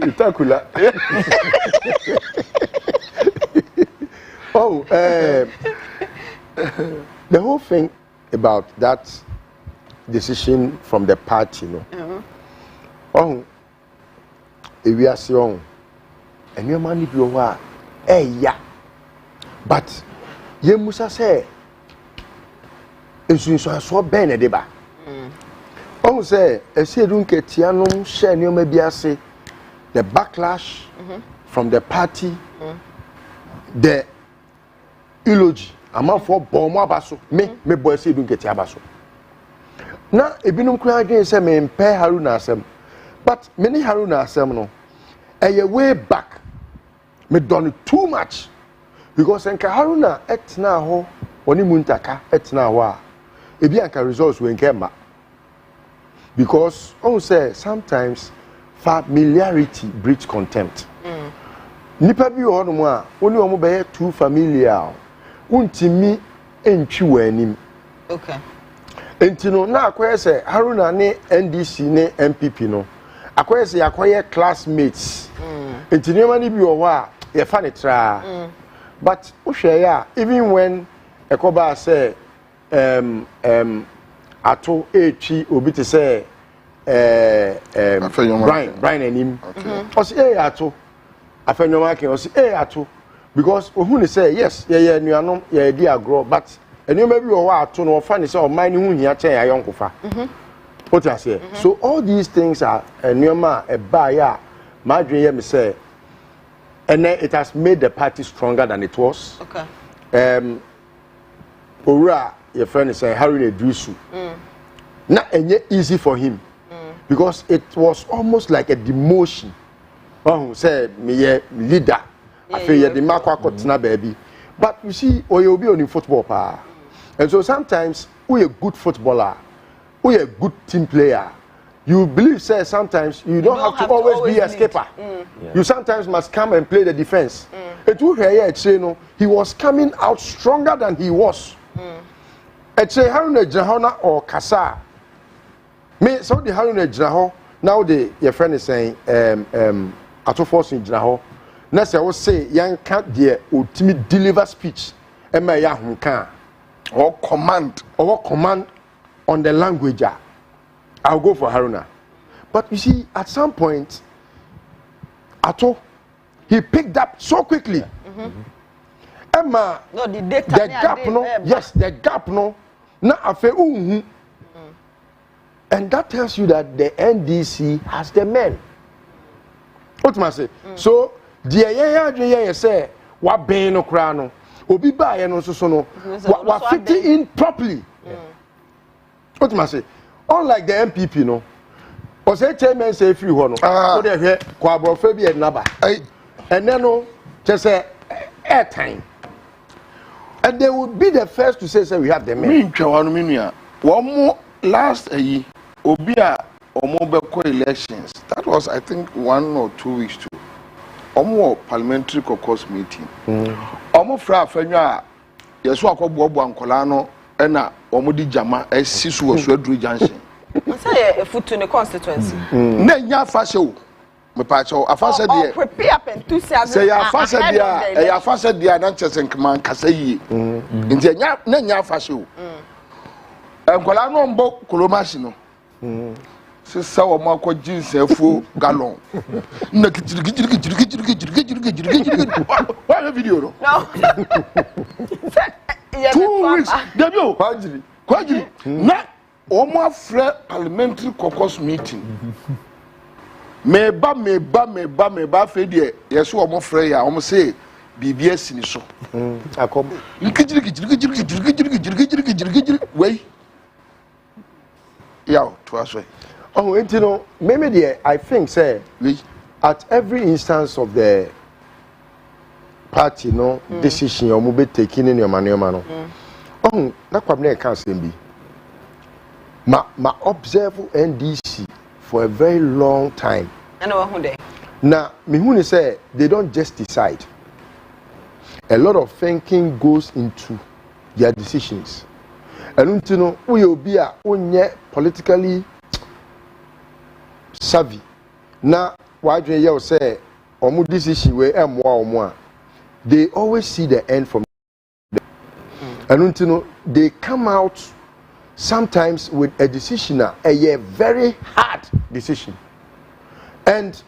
[SPEAKER 5] Itakula. Oh, the whole thing about that decision from the party, you know. Oh, if we are strong, and your money be over, yeah. But you must say, it's so bad, deba. Oh, say, I say, don't get Tiano, share your maybe I say, the backlash from the party, the eulogy, I'm out for Bomo Basso, me boy say, don't get Yabasso. Now, if you don't cry against them, me pay Haruna Sem, but many Haruna Sem no, a way back, me done too much. Because enka Haruna etna ho oni muntaka etna wa ebi anka results we nkema because on say sometimes familiarity breeds contempt nipa bi ho no mu a oni omo be too familiar untimi entwi wanim
[SPEAKER 1] Okay.
[SPEAKER 5] entino na akoye say Haruna ne NDC ne MPP no akoye say akoye classmates entino mani bi ho a ye fa ne tra but even when Ekoba say ato echi obi te say Brian enim o say ato afenwoma ken o say ato because who say yes yeah nuanom yeah di agro but enema bi o ato no fa ne say o man ne hu hia chen ayonkofa what I say so all these things are nuama e ba ya madwen ye me say. And then it has made the party stronger than it was.
[SPEAKER 1] Okay.
[SPEAKER 5] Ora, your friend is saying, Harry Edrisu. Not easy for him. Because it was almost like a demotion. Oh, said, me leader. I feel the Makwa baby. But you see, or you'll be on football power. And so sometimes, we a good footballer, we a good team player. You believe, say, sometimes you don't have to always be a skipper. You sometimes must come and play the defense. He was coming out stronger than he was. Haruna Jahona or Kasa. Me, so the Haruna Jaho, now your friend is saying, Ato Force in Jaho. Next, I will say, young cat dear, ultimate deliver speech, and my young can. Or command on the language. I'll go for Haruna. But you see, at some point, Ato, he picked up so quickly. Emma,
[SPEAKER 1] No, the data.
[SPEAKER 5] the gap, no, yes, the gap, no, na afe and that tells you that the NDC has the men. What must I say? So, the say, what be no crano, obi ba no so no, what fit in properly. What must I say? Unlike the MPP, no. Or say chairman say free one. So they hear Quabrophobia and Naba. And then no, just say airtime. And they would be the first to say we have the men.
[SPEAKER 2] One more last year, Obia or mobile elections. That was, I think, 1 or 2 weeks to. More parliamentary caucus meeting. Omo fra fanya yeso akobo Ankolano na omodi jama esisu woso aduru junction.
[SPEAKER 1] Say a foot to the constituency.
[SPEAKER 2] Na nya afase o. Me pa che o afase de.
[SPEAKER 1] Prepare enthusiasm.
[SPEAKER 2] Say ya afase de ya afase de na chese nkman kasa yi. Nti nya na nya afase o. Ankolano mbo kolomashi no. Sisa wo mako jinsefu gallon na why video no 2 weeks debio kwajiri na omo afre parliamentary caucus meeting meba fe de yeso omo frɛ ya omo say BBS ni so
[SPEAKER 5] akom
[SPEAKER 2] we yaw to aso
[SPEAKER 5] Oh, and you know, maybe the I think say at every instance of the party, no decision you be taking in your man, no. Oh, na kwabne can say be. Ma observe NDC for a very long time.
[SPEAKER 1] I know who they.
[SPEAKER 5] Now, me who say they don't just decide. A lot of thinking goes into their decisions. And you know, we will be politically savvy. Now, why do you say, omu decision where they always see the end from them. And you know, they come out sometimes with a decision, a very hard decision. And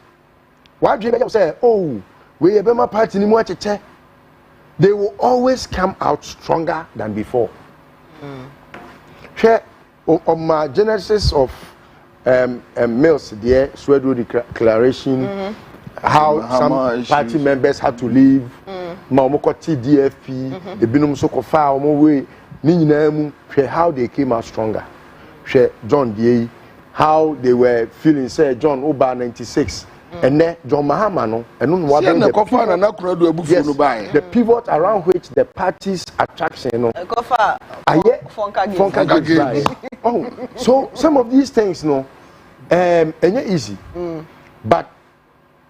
[SPEAKER 5] why do you say, oh, we have my party ni mo cheche? They will always come out stronger than before. Share on my genesis of Mills, the Swedwood Declaration, how some party members had to leave, Maomokoti DFP, the Binum Sokofa, Omoway, Nininamu, how they came out stronger. Share John D. How they were feeling, say John Oba 96. And then John Mahama, and the pivot around which the party's attraction, oh, so some of these things, and easy, but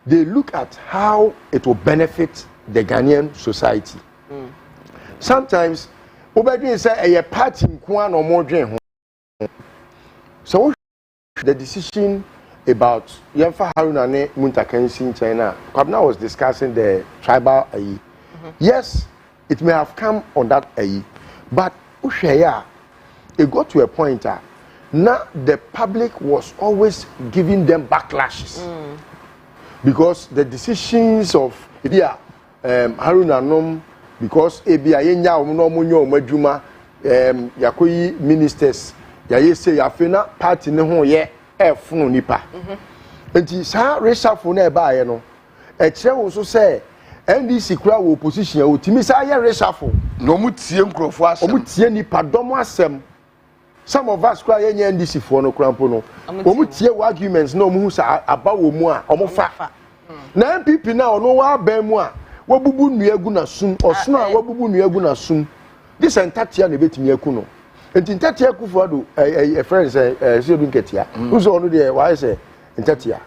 [SPEAKER 5] they look at how it will benefit the Ghanaian society. Sometimes, Obedi say a party one or more dream. So the decision about Yemfa Haruna ne Muntakensi in China, Kwabena was discussing the tribal AE. Yes, it may have come on that AE, but Ushaya, it got to a point now the public was always giving them backlashes because the decisions of Haruna Nom, because Ebia Yenya Omunyo Majuma, Yakoyi ministers, Yaye say Yafena party ne ho ye. Funu nipa. Enti sa reshuffle na eba ye no. E kire wo so say NDC kura wo opposition o timi sa ye reshuffle.
[SPEAKER 2] No mu tie nkrofo asem.
[SPEAKER 5] O mu tie nipa domo asem. Some of us kura ye NDC fo no kura mpo no. O mu tie arguments na o mu sa aba wo mu a o mo fa. Na MPP na ono wa ban mu a wabubu nuagu na sum osno a wabubu nuagu na sum. This entatia na betimi aku no. Enti ntatia kufuado a friend say see do nketia uzo onu de why say ntatia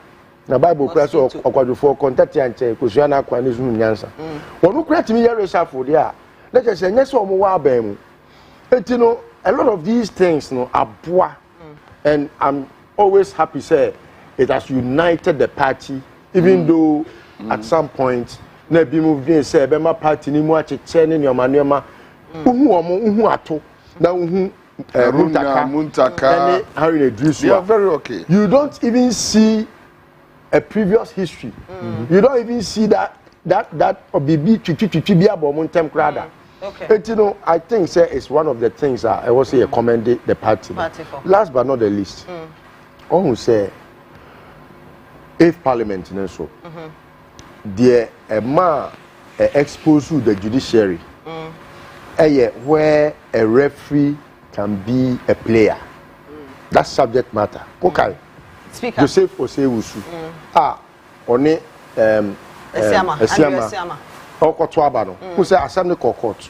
[SPEAKER 5] na bible kura so okwadufo kontatia nche kosua na akwa nezu nyansa onu kura timi ye reshuffle de a let us say nyese omo wa ban mu enti no a lot of these things no aboa and I'm always happy say it has united the party even though at some point na bi move dey say be ma party ni mu acheche ne nyoma uhu ato. Now, Muntaka,
[SPEAKER 2] you are very okay.
[SPEAKER 5] You don't even see a previous history. You don't even see that Obibi Chichichichibia Bomuntem Krada.
[SPEAKER 1] Okay.
[SPEAKER 5] But you know, I think say it's one of the things I will say commend the party. Last but not the least, I will say if Parliament so the expose the judiciary. Where a referee can be a player. That's subject matter. Okay.
[SPEAKER 1] Speaker.
[SPEAKER 5] Joseph Osewusu. One Esiama. Okotwaba no. Who say Assembly Court.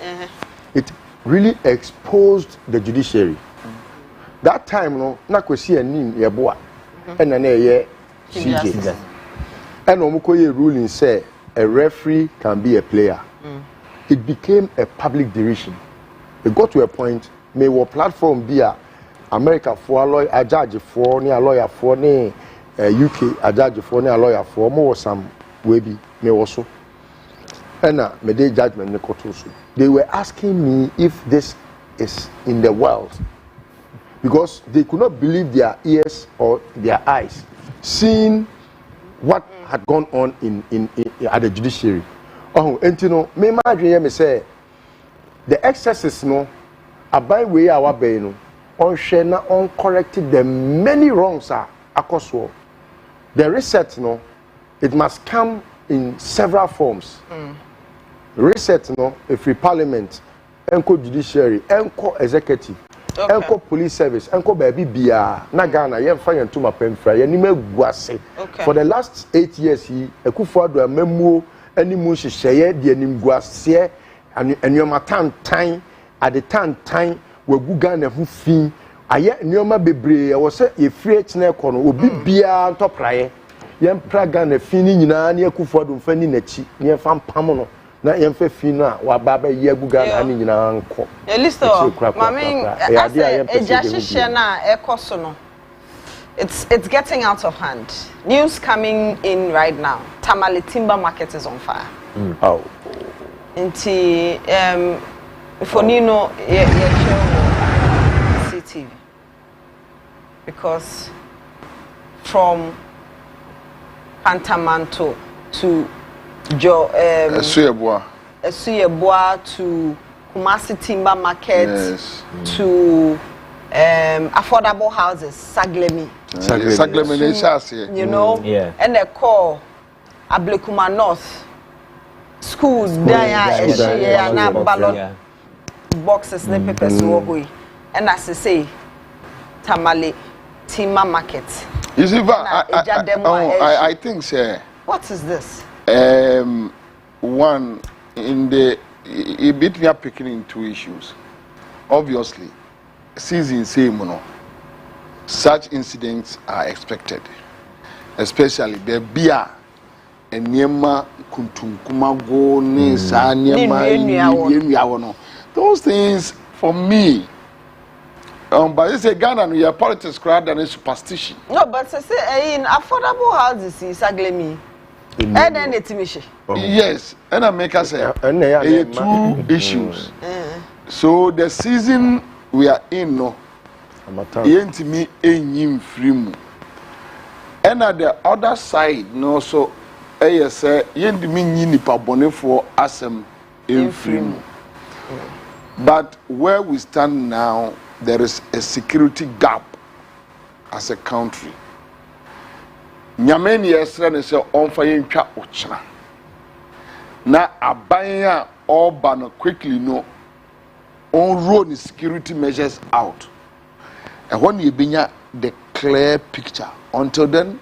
[SPEAKER 5] It really exposed the judiciary. That time no na kwesi anim yeboa. Na ye CJ. And omukoye ruling say a referee can be a player. It became a public derision. It got to a point, may our platform be America for a lawyer, a judge for, a lawyer for, UK, a judge for, a lawyer for, more some maybe, may also. And may they judgment in the court also. They were asking me if this is in the world because they could not believe their ears or their eyes, seeing what had gone on in at the judiciary. Oh, and you know, me imagine me say the excesses no abai way our bay no on share na on corrected the many wrongs akoswo. The reset no it must come in several forms. Reset no if we parliament, enco judiciary, enco executive, enko police service enko baby bia na Ghana ye fa yen tuma pemfra ye nim aguase for the last 8 years he Akufo-Addo amamuo animu hyehyeye de animguase anyoma tantan at the tantan wagu Ghana hu fin aye nyoma bebre e wo se ye free chine ko no obi bia ntopraye ye mpra Ghana fin ni nyina na Akufo-Addo mfa ni nachi ne fa mpam no na ye mfa fin no a wa baba ye agu Ghana ni nyina nko
[SPEAKER 1] listo mami eja hyehyɛ na ekoso no it's getting out of hand. News coming in right now. Tamale timber market is on fire.
[SPEAKER 5] Oh.
[SPEAKER 1] Inti for Nino CTV because from Pantamanto to Esuyeboa to Kumasi timber market to affordable houses, Saglemi, you know, and they call Ablekuma North schools there, and ballot boxes, papers, and as I say, Tamale timber market.
[SPEAKER 2] You see, I think, sir.
[SPEAKER 1] What is this?
[SPEAKER 2] One in the bit we are picking in two issues. Obviously. Season same, such incidents are expected, especially the beer and Niema Kuntunkuma go Nisa Niema. Those things for me. But it's a Ghana and your politics crowd and a superstition.
[SPEAKER 1] No, but say in affordable houses is Saglemi. And then it's Michi.
[SPEAKER 2] Yes, and I make us say two issues. So the season we are in no yentimi enyim frimu and at the other side no so say yendimi nyi nipa bonefo asem enfrimu but where we stand now there is a security gap as a country nyameni yesre ne se onfa yentwa ochira na abanya oba no quickly no on roll the security measures out. And when you bring the clear picture, until then,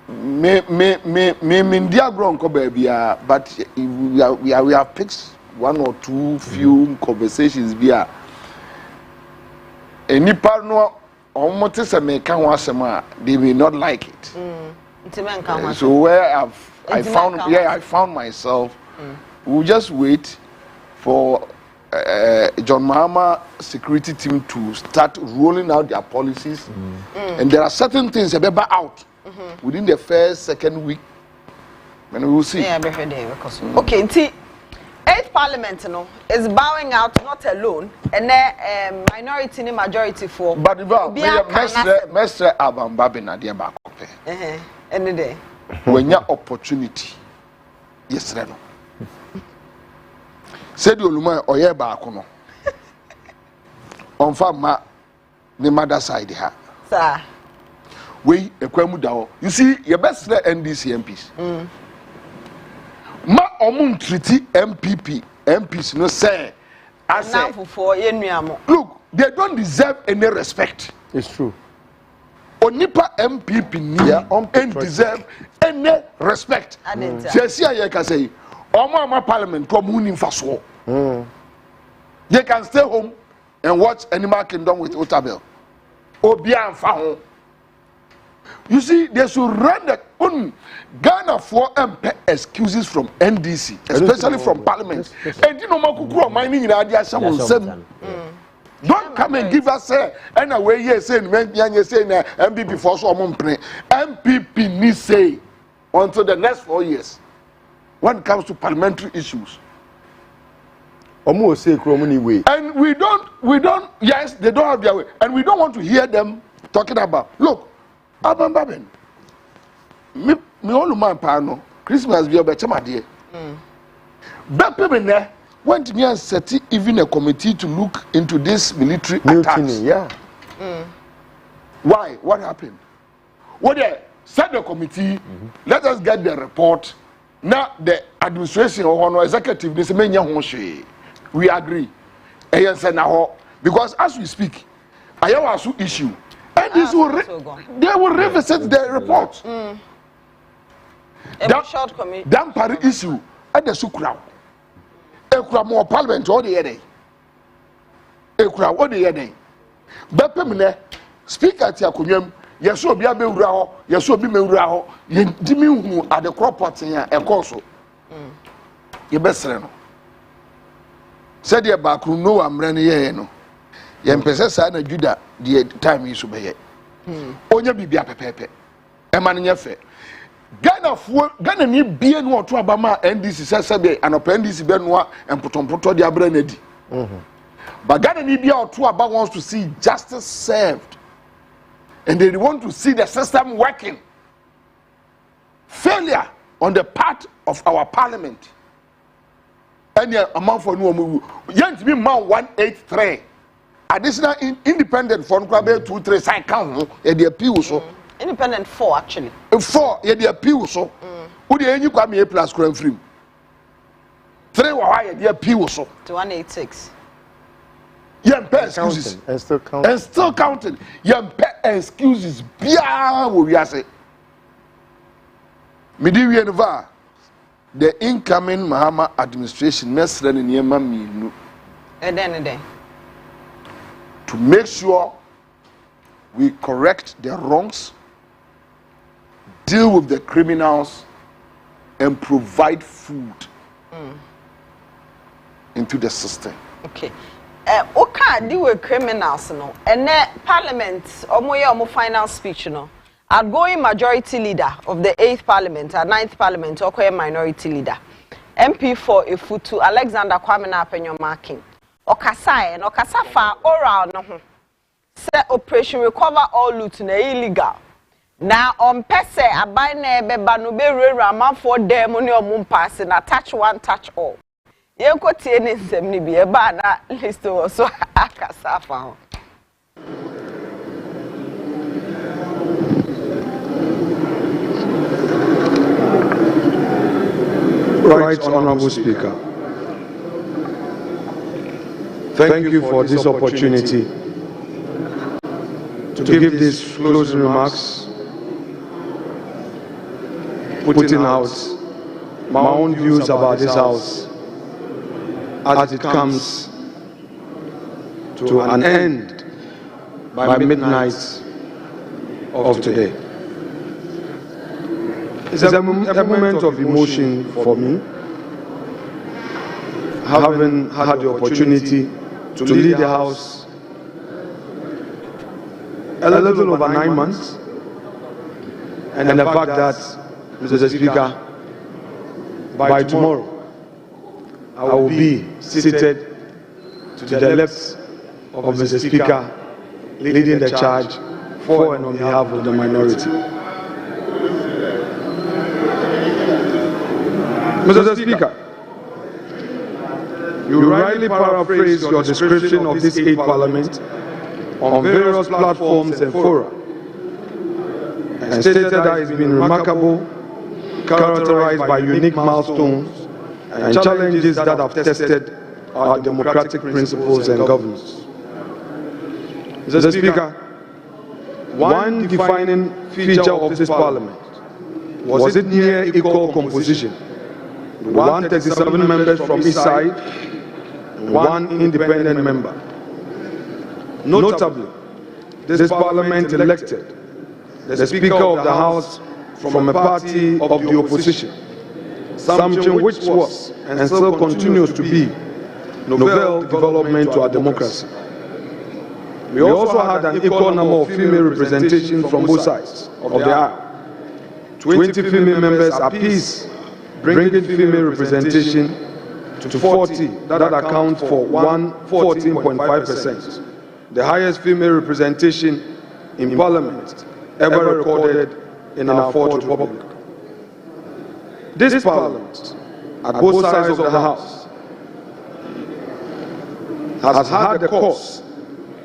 [SPEAKER 2] but we have picked one or two few conversations via any partner almost a mechanic, they may not like it. So where I found myself, we'll just wait for John Mahama security team to start rolling out their policies, and there are certain things that are out within the first, second week, and we will see.
[SPEAKER 1] Yeah, okay, see, 8th Parliament, is bowing out not alone, and then minority and majority for.
[SPEAKER 2] But Mestre Abam Babina, dear Bakope.
[SPEAKER 1] Any day.
[SPEAKER 2] When your opportunity, yes, Reno. Said you Luma or ye back on farm the mother side here.
[SPEAKER 1] Sir.
[SPEAKER 2] We a Quemudao. You see, your best NDC MPs. Ma omun treaty MPs no say. I say look, they don't deserve any respect.
[SPEAKER 5] It's true.
[SPEAKER 2] Onipa MPP and deserve any respect. I can say, Oma Parliament come in fast war. They can stay home and watch Animal Kingdom with Otabel. Obian Fahon. You see, they should run the Ghana for excuses from NDC, especially from Parliament. And you know, Makukura mining in Adia Samun. Don't come and give us and away yes saying MPP for so MPP needs say until the next 4 years when it comes to parliamentary issues.
[SPEAKER 5] Almost say way.
[SPEAKER 2] And we don't yes, they don't have their way. And we don't want to hear them talking about look, Abam Babin. Me all man pano, Christmas be a better my dear. Beppe went me and set even a committee to look into this military attacks.
[SPEAKER 5] Yeah.
[SPEAKER 2] Why? What happened? Well, they set the committee. Let us get the report. Now the administration or executive, this we agree. And say now Because as we speak, I have also issue. And this will they will revisit the report. That part issue at the Sukra. A more parliament all the other. A crowd all the other. Bepemine, speak at Yakunyam, Yaso Biabe Rao, Yaso Bimurao, Yedimu at the crop pots in a corso. Your best friend. Said your back room, no, I'm running no. Yem Pesa and Judah, the time is obey. Onya Bibia Pepe, a man in your fair. Ghana ni bien no to abama NDC sesebe an NDC benwa and put on proto dia branedi. But Ghana ni bia to aba wants to see justice served. And they want to see the system working. Failure on the part of our parliament. And the amount for no move. Yent be man 183. Additional independent for 2-3 side count e dey appeal so.
[SPEAKER 1] Independent 4 actually.
[SPEAKER 2] 4 ye dey appeal so. Who dey enyi kwa me plus kran free. 3 wa ye dey appeal so.
[SPEAKER 1] To 186.
[SPEAKER 2] Yem pay excuses
[SPEAKER 5] and still counting.
[SPEAKER 2] And still counting. Yem pay excuses bia wo wi ase. Midi wi enva the incoming Mahama administration mesre ne niema minu.
[SPEAKER 1] And then
[SPEAKER 2] to make sure we correct the wrongs, deal with the criminals, and provide food into the system.
[SPEAKER 1] Okay. Okay, deal with criminals, no. And Parliament, omo final speech, no. Outgoing majority leader of the 8th Parliament and 9th Parliament, okoye minority leader. MP for Ifutu, Alexander Kwame Apenyo Marking. Okasa no okasa fa oral no ho say operation recover all loot na illegal na on pese aban na ebeba no be rewura amanfo dem ne omum pass na touch one touch all yenko tie ne nsem ni bi eba na list wo so akasa fa ho.
[SPEAKER 6] Right, Honorable Speaker. Thank you for this opportunity to give these closing remarks, putting out my own views about this House as it comes to an end by midnight of today. It's a moment of emotion for me, having had the opportunity to lead the House a little over 9 months, and the fact that, Mr. Speaker, by tomorrow I will be seated to the left of Mr. Speaker, leading the charge for and on behalf of the minority. Mr. Speaker, you rightly paraphrase your description of this 8th Parliament on various platforms and fora, and stated that it's been remarkable, characterized by unique milestones and challenges that have tested our democratic principles and governance. Mr. Speaker, one defining feature of this Parliament was its near equal composition, 137 members from each side, one independent member. Notably, this Parliament elected the Speaker of the House from a party of the opposition, something which was and still continues to be novel development to our democracy. We also had an equal number of female representation from both sides of the aisle, 20 female members apiece, bringing female representation to 40, that account for 14.5%, the highest female representation in Parliament ever recorded in our fourth republic. This Parliament, at both sides of the House, has had the course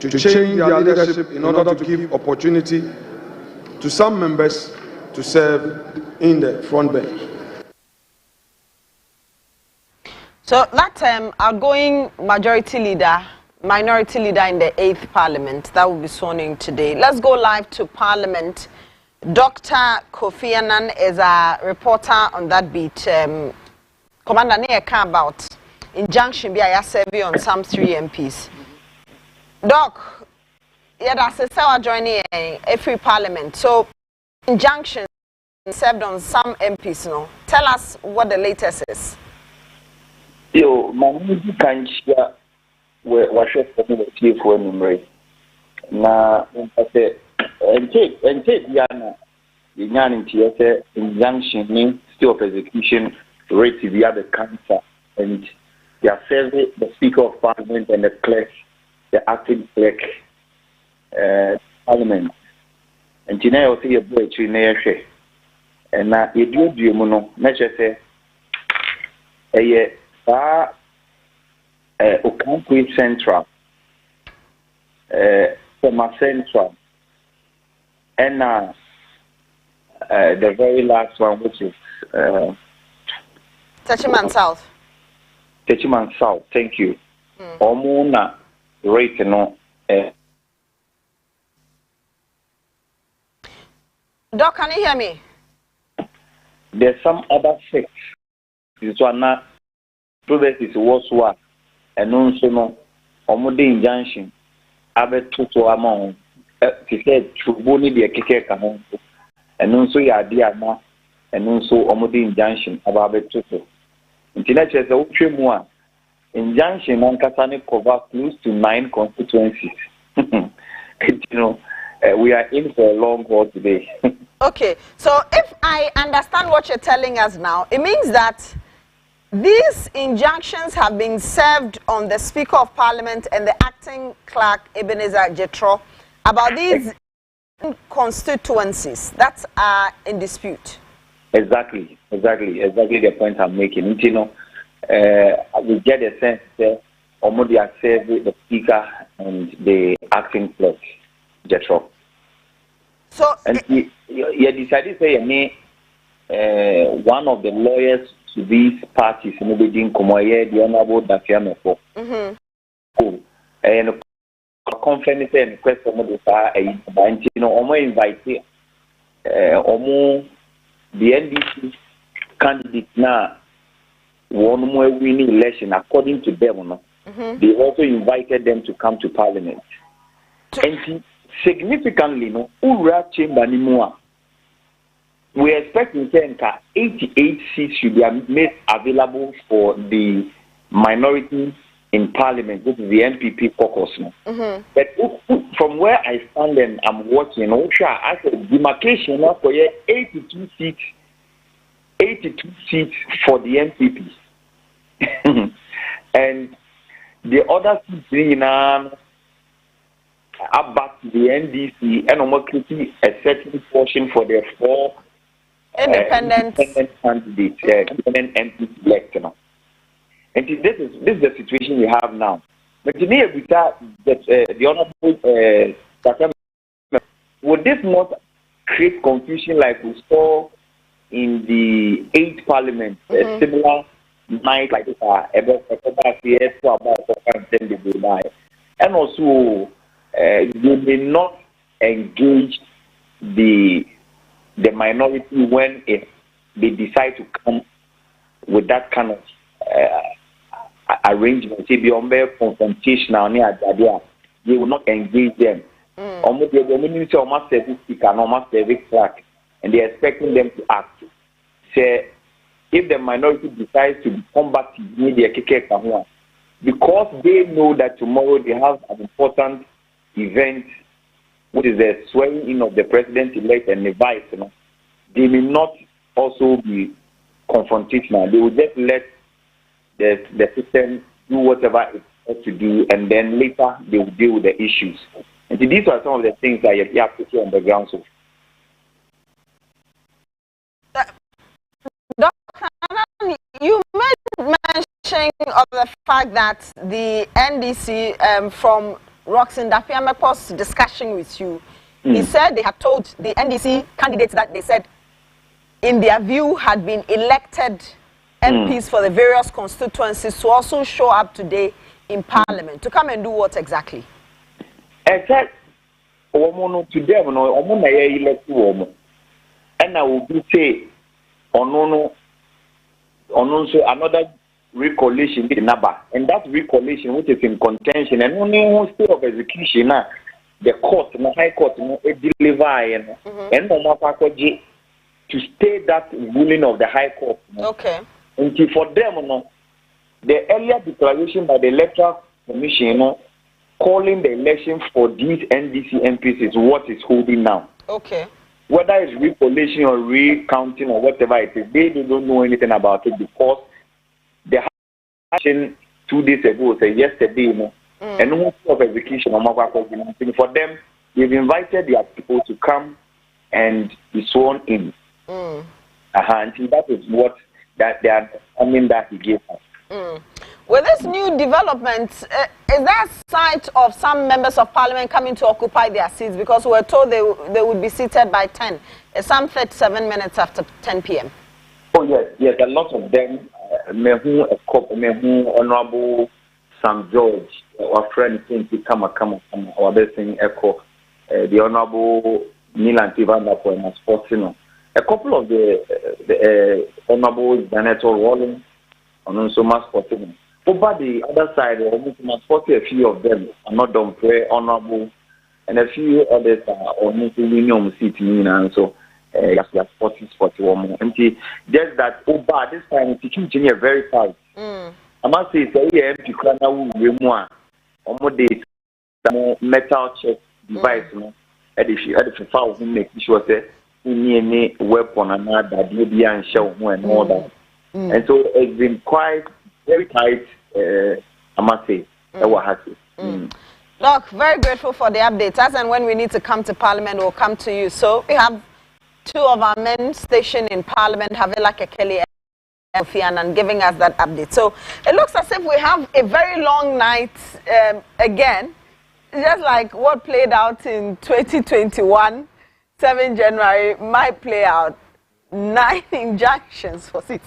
[SPEAKER 6] to change their leadership in order to give opportunity to some members to serve in the front bench.
[SPEAKER 1] So that time, outgoing majority leader minority leader in the 8th Parliament that will be sworn in today. Let's go live to Parliament. Dr. Kofi Annan is a reporter on that beat. Commander Neyeka about injunction be a survey on some 3 MPs. Doc, yeah, that's a sewer joining every Parliament. So injunction served on some MPs. No, tell us what the latest is.
[SPEAKER 7] Yo, my music can share where for the chief when na and take Yana the Yan injunction means still of execution rate via the cancer and they are serving the Speaker of Parliament and the clerk, the acting clerk, Parliament. And today I see a boy to and now you do mono, necessary Okanque Central, Soma Central, and the very last one, which is
[SPEAKER 1] Techiman South.
[SPEAKER 7] Techiman South, thank you. Omuna rate no.
[SPEAKER 1] Doc, can you hear me?
[SPEAKER 7] There's some other 6. This one now. Progress is worse one, and also no, omode injunction. Abe toto among. He said, "Truboni be a keke kanon." And also ya diama, and also omode injunction abe toto. Internet says the utre mua injunction on Katani cover close to 9 constituencies. We are in for a long haul today.
[SPEAKER 1] Okay, so if I understand what you're telling us now, it means that these injunctions have been served on the Speaker of Parliament and the acting clerk, Ebenezer Jetro, about these constituencies that are in dispute.
[SPEAKER 7] Exactly the point I'm making. We get a sense that Omodi has served the Speaker and the acting clerk, Jetro. So, and he decided to say, one of the lawyers to these parties, the Honorable Dafiamefo. Cool. And conference and request for the invite the NDC candidates now one more winning election according to them. They also invited them to come to Parliament. And significantly, Ura Chamber Nimua. We are expecting 88 seats should be made available for the minority in Parliament, which is the NPP caucus. But from where I stand and I'm watching, I said demarcation for 82 seats for the NPP. And the other seats are back to the NDC and almost a certain portion for the 4 independent candidates, independent MPs elect. And this is the situation we have now. But to me, the Honorable would this not create confusion like we saw in the 8th Parliament, a similar night like this, and also they may not engage the minority when they decide to come with that kind of arrangement. Say beyond confrontational, they will not engage them. Almost service speaker, almost service clerk, and they're expecting them to act. Say if the minority decides to come back to media, because they know that tomorrow they have an important event, which is the swearing in of the president-elect and the vice, they may not also be confrontational. They will just let the system do whatever it has to do, and then later they will deal with the issues. And so these are some of the things that you have to see on the ground. So,
[SPEAKER 1] Dr. You made mention of the fact that the NDC, from Roxanne Dafiamepo's discussion with you, he said they had told the NDC candidates that they said, in their view, had been elected MPs for the various constituencies to also show up today in Parliament to come and do what exactly?
[SPEAKER 7] Except woman to them no woman na ye elect woman. And I will say ono so another recollation the number, and that recollation which is in contention and only state of execution now the court the high court deliver and no matter to stay that ruling of the high court.
[SPEAKER 1] Okay.
[SPEAKER 7] And for them the earlier declaration by the electoral commission calling the election for these NDC MPs is what is holding now.
[SPEAKER 1] Okay. Whether
[SPEAKER 7] it's recollation or recounting or whatever it is, they don't know anything about it because the action 2 days ago, say yesterday, and no of execution for them, they've invited their people to come and be sworn in. And that is what that they are that he gave us.
[SPEAKER 1] With this new development, is there a sight of some members of parliament coming to occupy their seats? Because we were told they would be seated by 10. It's some 37 minutes after 10 p.m.
[SPEAKER 7] Oh, yes, a lot of them. Honorable Sam George, our friend, to come, or they saying echo, the Honorable Milan Tivanda for Sportino. A couple of the Honorable Janet Rollins, and also Sportino. Over the other side, a few of them are not done very honorable, and a few others are on union seat, and so yes, 41. And just that over this time, it's changing very fast. I must say, say, MP Krana Remua, almost metal check device, at the foul who make sure that any weapon and that the and show and all that. And so it's been quite very tight. I must say,
[SPEAKER 1] Look, very grateful for the updates. As and when we need to come to Parliament, we'll come to you. So we have 2 of our men stationed in Parliament, Havila Kekeli and giving us that update. So it looks as if we have a very long night again, just like what played out in 2021, 7 January, might play out. 9 injunctions for 6.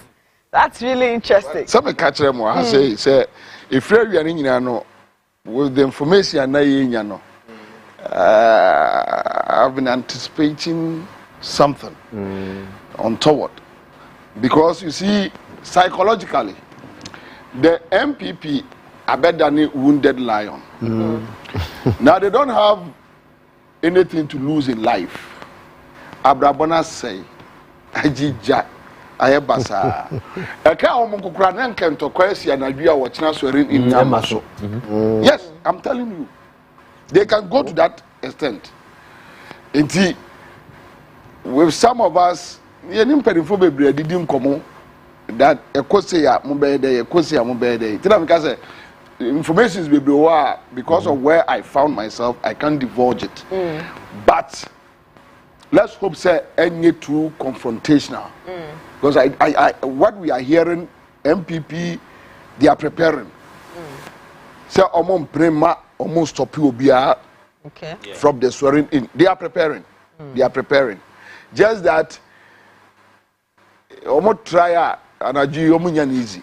[SPEAKER 1] That's really interesting.
[SPEAKER 2] Some catch them. I say, if you are in with the information I I've been anticipating something untoward, because you see, psychologically, the MPP are better than a wounded lion. Now they don't have anything to lose in life. Abrabona say, Ajija. Ayebasa. Eka omunkukura na nkento kwesi anadua watchina swearing in Yamaso. Yes, I'm telling you. They can go to that extent. Inti with some of us, yenim pedifo bebre didim komo that ekose ya mubede ekose ya mubede. Tina because information is bebre because of where I found myself, I can't divulge it. But let's hope say any true confrontational. Because I what we are hearing, MPP, they are preparing. Say almost prema, almost stop you from the swearing in. They are preparing. They are preparing. Just that almost try and I do easy.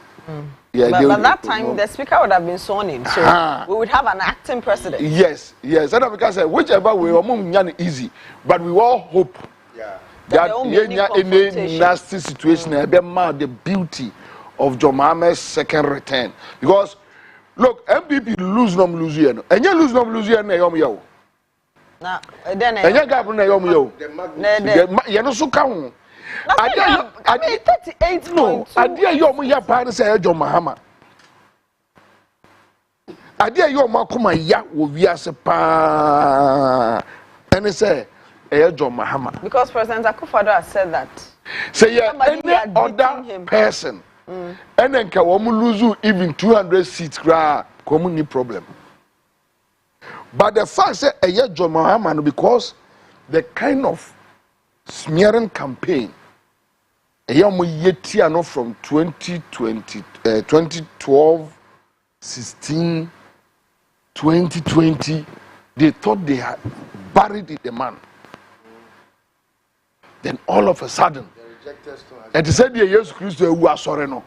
[SPEAKER 1] Yeah, but that time the speaker would have been sworn in, so we would have an acting president.
[SPEAKER 2] Yes. And because whichever way almost easy, but we all hope. That in a nasty situation, the beauty of John Mahama's second return. Because, look, MPP lose no Louisiana. And you lose no Louisiana, yo.
[SPEAKER 1] Nah, then
[SPEAKER 2] and you got yo. You know, so come.
[SPEAKER 1] I mean, 38
[SPEAKER 2] no, I dear your ya partner say John Mahama. I dear your Makuma ya will be as a pa. And he say, John Mahama.
[SPEAKER 1] Because President Akufo-Addo has said that.
[SPEAKER 2] Say yeah, any other person, and then can lose even 200 seats, common problem. But the fact that John Mahama, because the kind of smearing campaign, from 2020, 2012, 16, 2020, they thought they had buried the man. Then all of a sudden, and they said, "Yes, Christ, we are sorry no."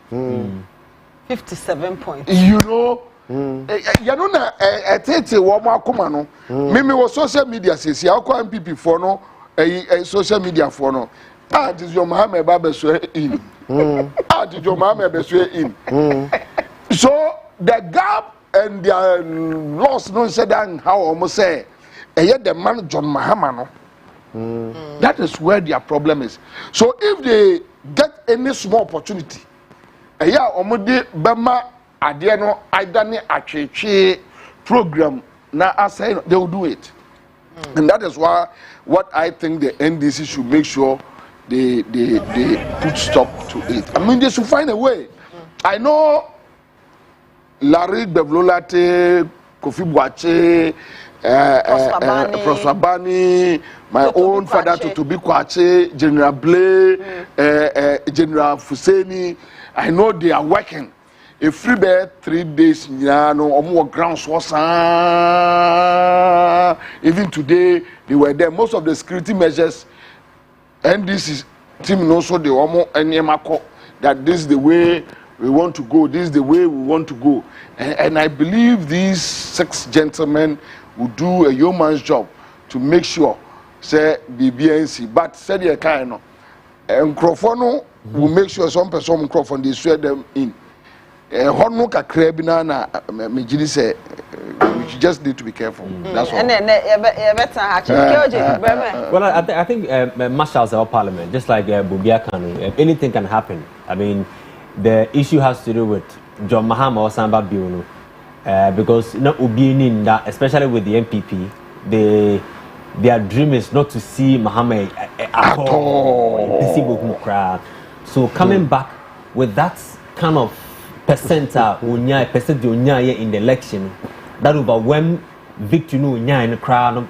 [SPEAKER 1] 57 points.
[SPEAKER 2] You know, ya no na etete wo mo akoma no me wo social media sesi akwa MPP for no social media for no did your Muhammad Baba so in did your Muhammad be so in so the gap and their loss no said how almost say the man John Mahama no that is where their problem is. So if they get any small opportunity omode bema ade no aidane atwetwe program na asay they will do it. And that is why what I think the NDC should make sure they put stop to it. I mean, they should find a way. I know Larry Bevlolate, Kofi Boache, Proswabani, my own father to be Kwache, General Blay, General Fuseni. I know they are working. A free bed 3 days, no more grounds was even today they were there. Most of the security measures, and this is team also the Omo and Yemako that this is the way we want to go. This is the way we want to go, and I believe these 6 gentlemen will do a yeoman's job to make sure say BBNC. But said the kind of and Crawford will make sure some person Crawford they swear them in. Hono kakra bi na me gidi say we just need to be careful. That's all.
[SPEAKER 3] Well, I think marshals our parliament, just like Bubia Kanu, anything can happen. I mean, the issue has to do with John Mahama or Samba Biono, because not Ubini that, especially with the MPP, their dream is not to see Mahama at all. So coming back with that kind of percentile in the election that overwhelm victory in the crowd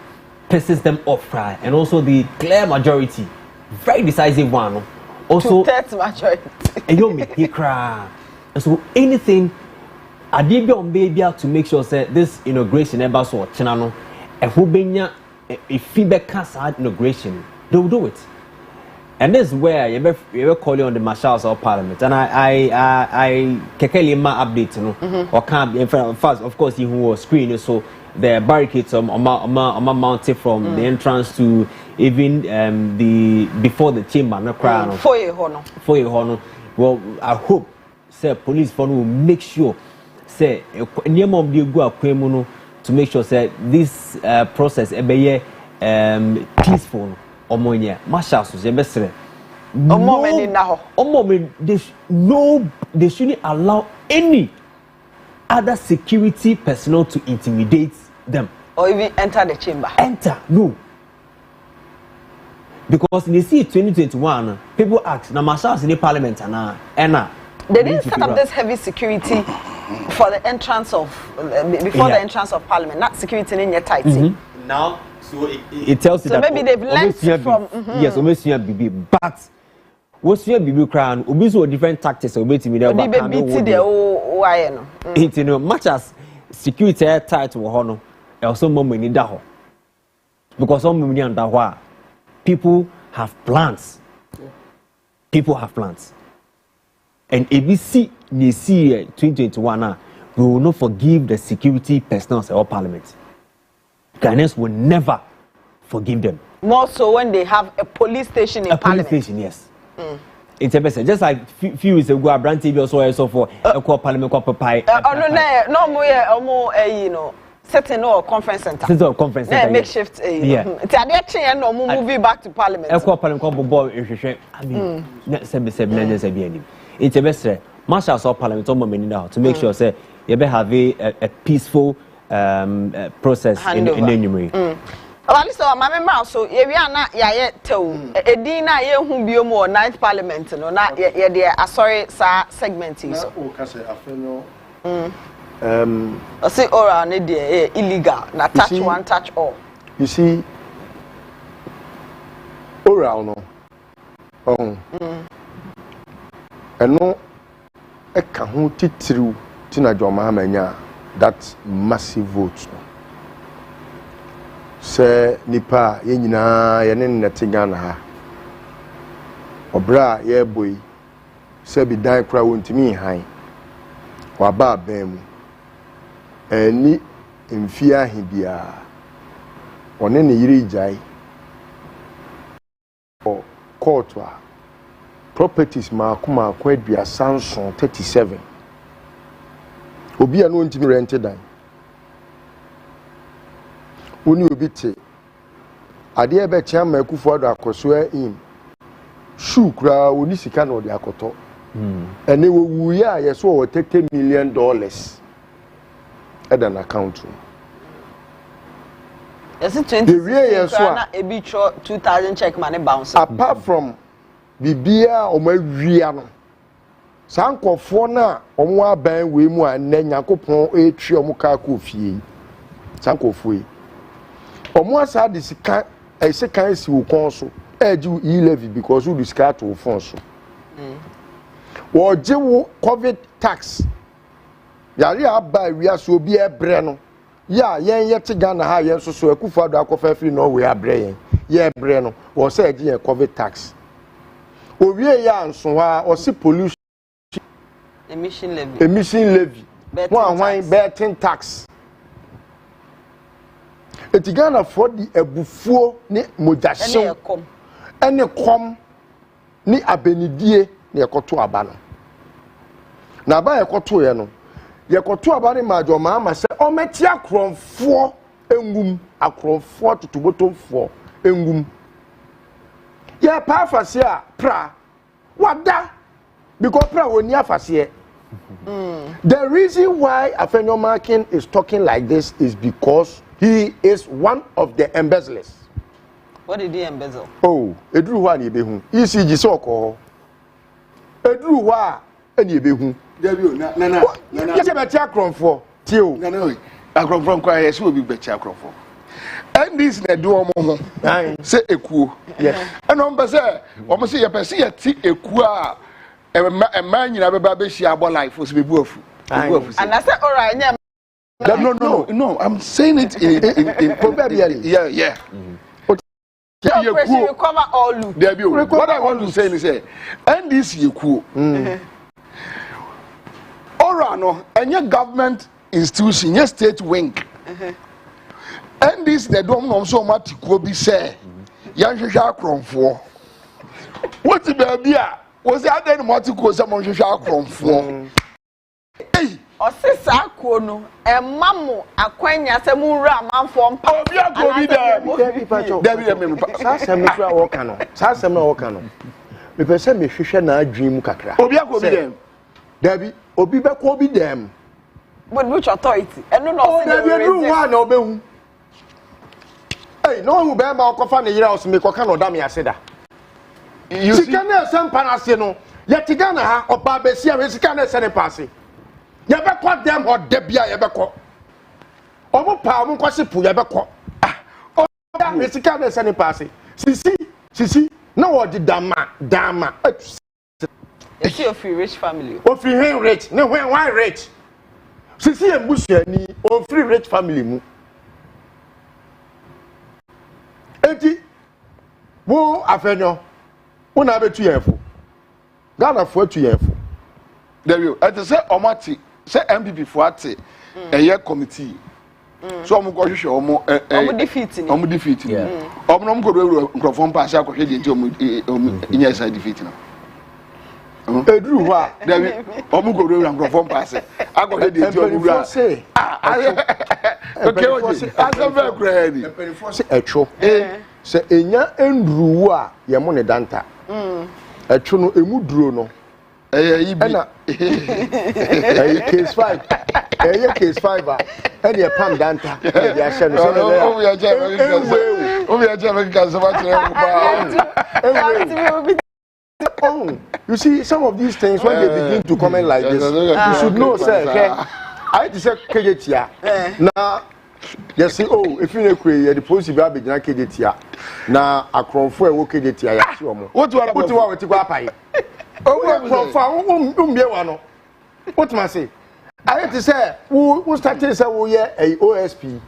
[SPEAKER 3] pisses them off, and also the clear majority, very decisive one, also
[SPEAKER 1] 2/3 majority.
[SPEAKER 3] He cry. And so anything I did be able to make sure that this inauguration ever saw Chinano and who benya a feedback cast inauguration, they will do it. And this is where you ever call you on the marshals of parliament. And I kekeli ma update or can't be in first of course he who was screened, so the barricades mounted from the entrance to even the before the chamber no crowd
[SPEAKER 1] for you hono.
[SPEAKER 3] Well, I hope say police will make sure say to make sure say this process peaceful. Marshals they shouldn't allow any other security personnel to intimidate them
[SPEAKER 1] or even enter the chamber.
[SPEAKER 3] No. Because in the year 2021, people ask, now marshals in the parliament
[SPEAKER 1] they didn't set up this heavy security for the entrance of the entrance of parliament, not security in your tight.
[SPEAKER 3] Now so it tells you
[SPEAKER 1] so
[SPEAKER 3] that
[SPEAKER 1] maybe they've learned from
[SPEAKER 3] yes, almost BB, but what's your BB crown? Obiso different tactics or waiting me there. Much as security tight to Hono, also more money daho because some money and dawa people have plans. People have plans, and ABC this year 2021 we will not forgive the security personnel of our parliament. Ghanaians will never forgive them.
[SPEAKER 1] More so when they have a police station in parliament.
[SPEAKER 3] Police station, yes. It's a message. Just like few weeks ago, Brand TV also for a parliament
[SPEAKER 1] setting or conference center. Makeshift. Moving back to parliament.
[SPEAKER 3] I mean, it's a message. Marshals of parliament to make sure say you have a peaceful process in the enumery.
[SPEAKER 1] So my member so we are not edina ye hu biomo 9th parliament no na ye de asori sa segment is so say oral ne de illegal na touch one touch all.
[SPEAKER 5] You see oral no eno e ka ho titiriu tina Joma Mahama that massive vote. Say nipa ye nyina ye ne nnete Ghana ha obra ye boy say bi dan kra wontimi han wa ba ban mu Any in fear hibia. On any yiri jai. Or court properties makuma kwedbia Samsung 37. Obi anu ntimi rented dan. Oni obi te. Ade ebe chiama akufo ado akoso in. Shoe kra oni sika na ode akoto. Ene wo wuye a yeso wo $30 million at an account.
[SPEAKER 1] Yes, 20.
[SPEAKER 5] The real yes
[SPEAKER 1] na ebi 2000 check money bounce.
[SPEAKER 5] Apart from bibia o ma wia no. Sankofo na omo aban we mu a na Nyankopon etwi omo ka ko fie. Sankofo yi. Omo asa de sika sika si wo kon so. Eju e-levy because you discard to phone so. Wo je wo COVID tax. Yari aba wi aso obi ebre no. Ya yen yete Ghana ha yen so so akufo ado akofa free no we abre yen. Ye ebre no. Wo say eje yen COVID tax. Owie ya nso ha o si pollution
[SPEAKER 1] Emission levy.
[SPEAKER 5] One betting tax. Eti Ghana for the ebufuo ni mojahyew. Ene kom ni abenidie na ekoto aba no. Na aba ekoto ye no. Yekoto aba ni majo ma se o meti akronfo engum akronfo tutubotomfo engum. Ye pa afase a pra wada because pra woni afase. The reason why Afenyo Markin is talking like this is because he is one of the embezzlers.
[SPEAKER 1] What did he embezzle?
[SPEAKER 5] Oh, Edru wa ni ebehu. ECG soko. Edru wa eni ebehu.
[SPEAKER 2] Debi na.
[SPEAKER 5] Yes, be tia kronfo. Tio.
[SPEAKER 2] Na akronfo kwa yes we be tia kronfo. And this na do omo ho. Say ekuo.
[SPEAKER 5] Yes.
[SPEAKER 2] And on be say, omo say ye pese ye ti ekuo a man nyina beba be share abo life so be buafu.
[SPEAKER 1] And I said all right,
[SPEAKER 2] no, I'm saying it in
[SPEAKER 5] proverbially.
[SPEAKER 2] Yeah.
[SPEAKER 1] You cover all loot.
[SPEAKER 2] What I want to say is and this yeku. Ora no, any government institution, yes state wing. And this the dom no so much ko bi say. Yan hwehwa akronfo. What the baby a was the other motico some hwehwa akronfo. Hey,
[SPEAKER 1] osisa akuo no emamo akwanya se mu wura amanfo mpa
[SPEAKER 2] obi akobi
[SPEAKER 5] Debi sa sem no wo ka no sa sem no wo ka no me pese me hwehwe na adwen mu kakra
[SPEAKER 2] obi akobi dem
[SPEAKER 5] Debi obi be ko bi dem
[SPEAKER 1] but which authority eno no
[SPEAKER 5] se Debi do one na obehu hey no hu be ma okofa ne yira osime koka no da me aseda you see sika na sem panase no yeti Ghana ha oba besia we sika na se ne passe ye be ko dem ho de bia ye be ko omo pa omo kwase pu ye be ko o da me sika na se ne passe sisi na wo di dama
[SPEAKER 1] is he of rich family
[SPEAKER 5] o free hen rich ne when why rich sisi embusuani o free rich family mu enti wo Afenyo wo na betu yefo Ghana fo atu yefo
[SPEAKER 2] there you at say omati say MPP fo ate eye committee so omo go hwehwe omo
[SPEAKER 1] defeat ni
[SPEAKER 2] omo no go do nkrofo pa ase akohwe de nti omo inya side defeat na
[SPEAKER 5] edru ho a
[SPEAKER 2] there omo go do nkrofo pa ase akohwe de nti omo wura okay o ji ase ve grade
[SPEAKER 5] penifo se etwo se enya endruwo a ye mo ne danta etwo no emu duro no
[SPEAKER 2] yibi
[SPEAKER 5] na case 5 case 5 and ye pam danta ye a share no so
[SPEAKER 2] we are just because of
[SPEAKER 5] you see some of these things when they begin to comment like this you should know sir I just say kejetia na yes oh if you know the police be abegina kejetia na akronfo e wo kejetia ya si omo what wa we ti kwa pai oh akronfo umbie wa no what ma say I to say who started say wo ye a OSP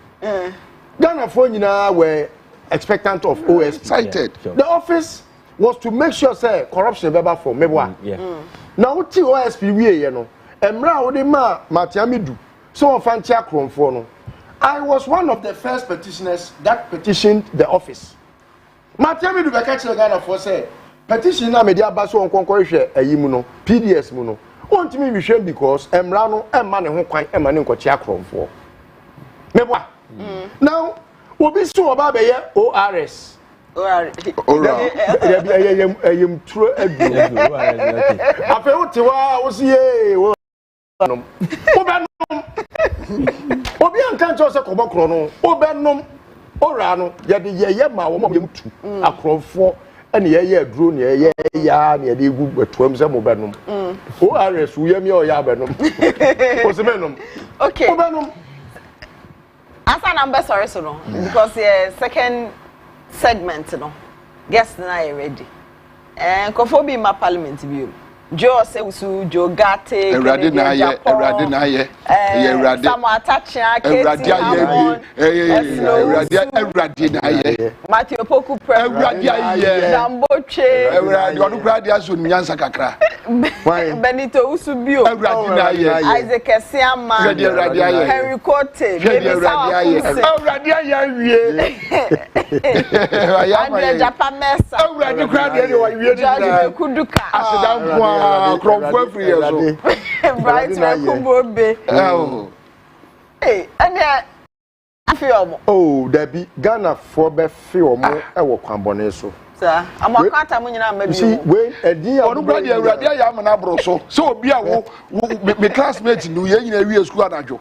[SPEAKER 5] Ghana for nyina were expectant of OSP
[SPEAKER 2] cited
[SPEAKER 5] the office was to make sure say corruption be for mebwa now ti OSP wie ye no emra wo de ma Matiamidu So on Fantia Kronfono, I was one of the first petitioners that petitioned the office. Matemi do be catch the Ghana for say petition na media baso on konkohwe ayimu no PDS mu no. Ontimi hwehwe because emra no emma ne ho kwan emma ne nkochi akronfo. Meboa. Now, obi so oba be ye ORS.
[SPEAKER 1] ORS.
[SPEAKER 5] Ayem tro adu. Afa otiwa wo si ye wo nom. Obi anka ncho se kobokro no. Obenom ora no ye de ye ma wo mabem tu akronfo ene ye aduro ne ye ya ne de egu atuam se mo benom. ORS wo yemi o ya benom. O se benom.
[SPEAKER 1] Okay.
[SPEAKER 5] Obenom.
[SPEAKER 1] Asa number sorry so no because second segment no guest na ready. Kofo bi ma parliament bi o. Joe Sewusu, Joe Gate,
[SPEAKER 2] Erade na ye Erade.
[SPEAKER 1] Some attaching Erade
[SPEAKER 2] na ye.
[SPEAKER 1] Matthew Poku Pre.
[SPEAKER 2] Erade ye.
[SPEAKER 1] Damboche.
[SPEAKER 2] Erade onu krade aso nyansa kakra.
[SPEAKER 1] Benito Usubio.
[SPEAKER 2] Erade na ye.
[SPEAKER 1] Isaac Esiama.
[SPEAKER 2] Erade ye.
[SPEAKER 1] Henry Kote.
[SPEAKER 2] Erade ye.
[SPEAKER 1] Andre Japan Mesa.
[SPEAKER 2] Erade krade ye wa wie ni.
[SPEAKER 1] George Kuduka.
[SPEAKER 2] Asedam Kromfo free so.
[SPEAKER 1] Bright Kumbobe. Hey, and afiomo.
[SPEAKER 5] Oh, there be Ghana for be fiomo e wo kwambone so.
[SPEAKER 1] Sir, amakata mu nyina mabi.
[SPEAKER 5] See, when edi ya
[SPEAKER 2] onu brade Awurade ya ma na bro so. So obi a wo me classmate nu ye nyina wi school anajo.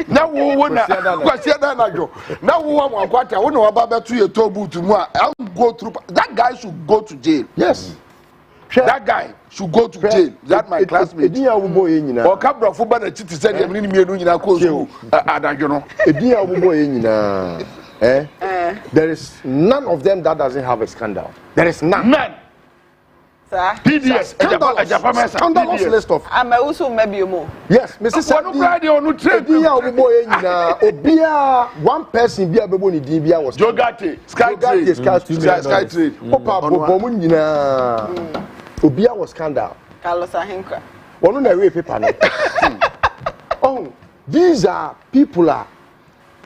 [SPEAKER 2] Na wo na kwasi na anajo. Na wo wa akwata wo na wa ba betu ye tobutu mu a go through that guy should go to jail.
[SPEAKER 5] Yes.
[SPEAKER 2] That guy should go to jail. That my classmate.
[SPEAKER 5] Edi ya wo ye nyina.
[SPEAKER 2] O kabro fo ba na chiti se dem ni mienu nyina ko so anajo no.
[SPEAKER 5] Edi ya wo ye nyina. There is none of them that doesn't have a scandal. There is none.
[SPEAKER 2] None.
[SPEAKER 1] Sir.
[SPEAKER 2] PDS.
[SPEAKER 5] Scandalous list of.
[SPEAKER 1] I'm also maybe more.
[SPEAKER 5] Yes, Mrs.
[SPEAKER 2] Sadi.
[SPEAKER 5] Edi ya wo ye nyina. Obia one person bia bebo ni din bia was.
[SPEAKER 2] Jogate. Sky trade.
[SPEAKER 5] Opa bobo mu nyina. Obia was scandal.
[SPEAKER 1] Carlos Ahinkra.
[SPEAKER 5] One na we paper no. Oh, these are people are.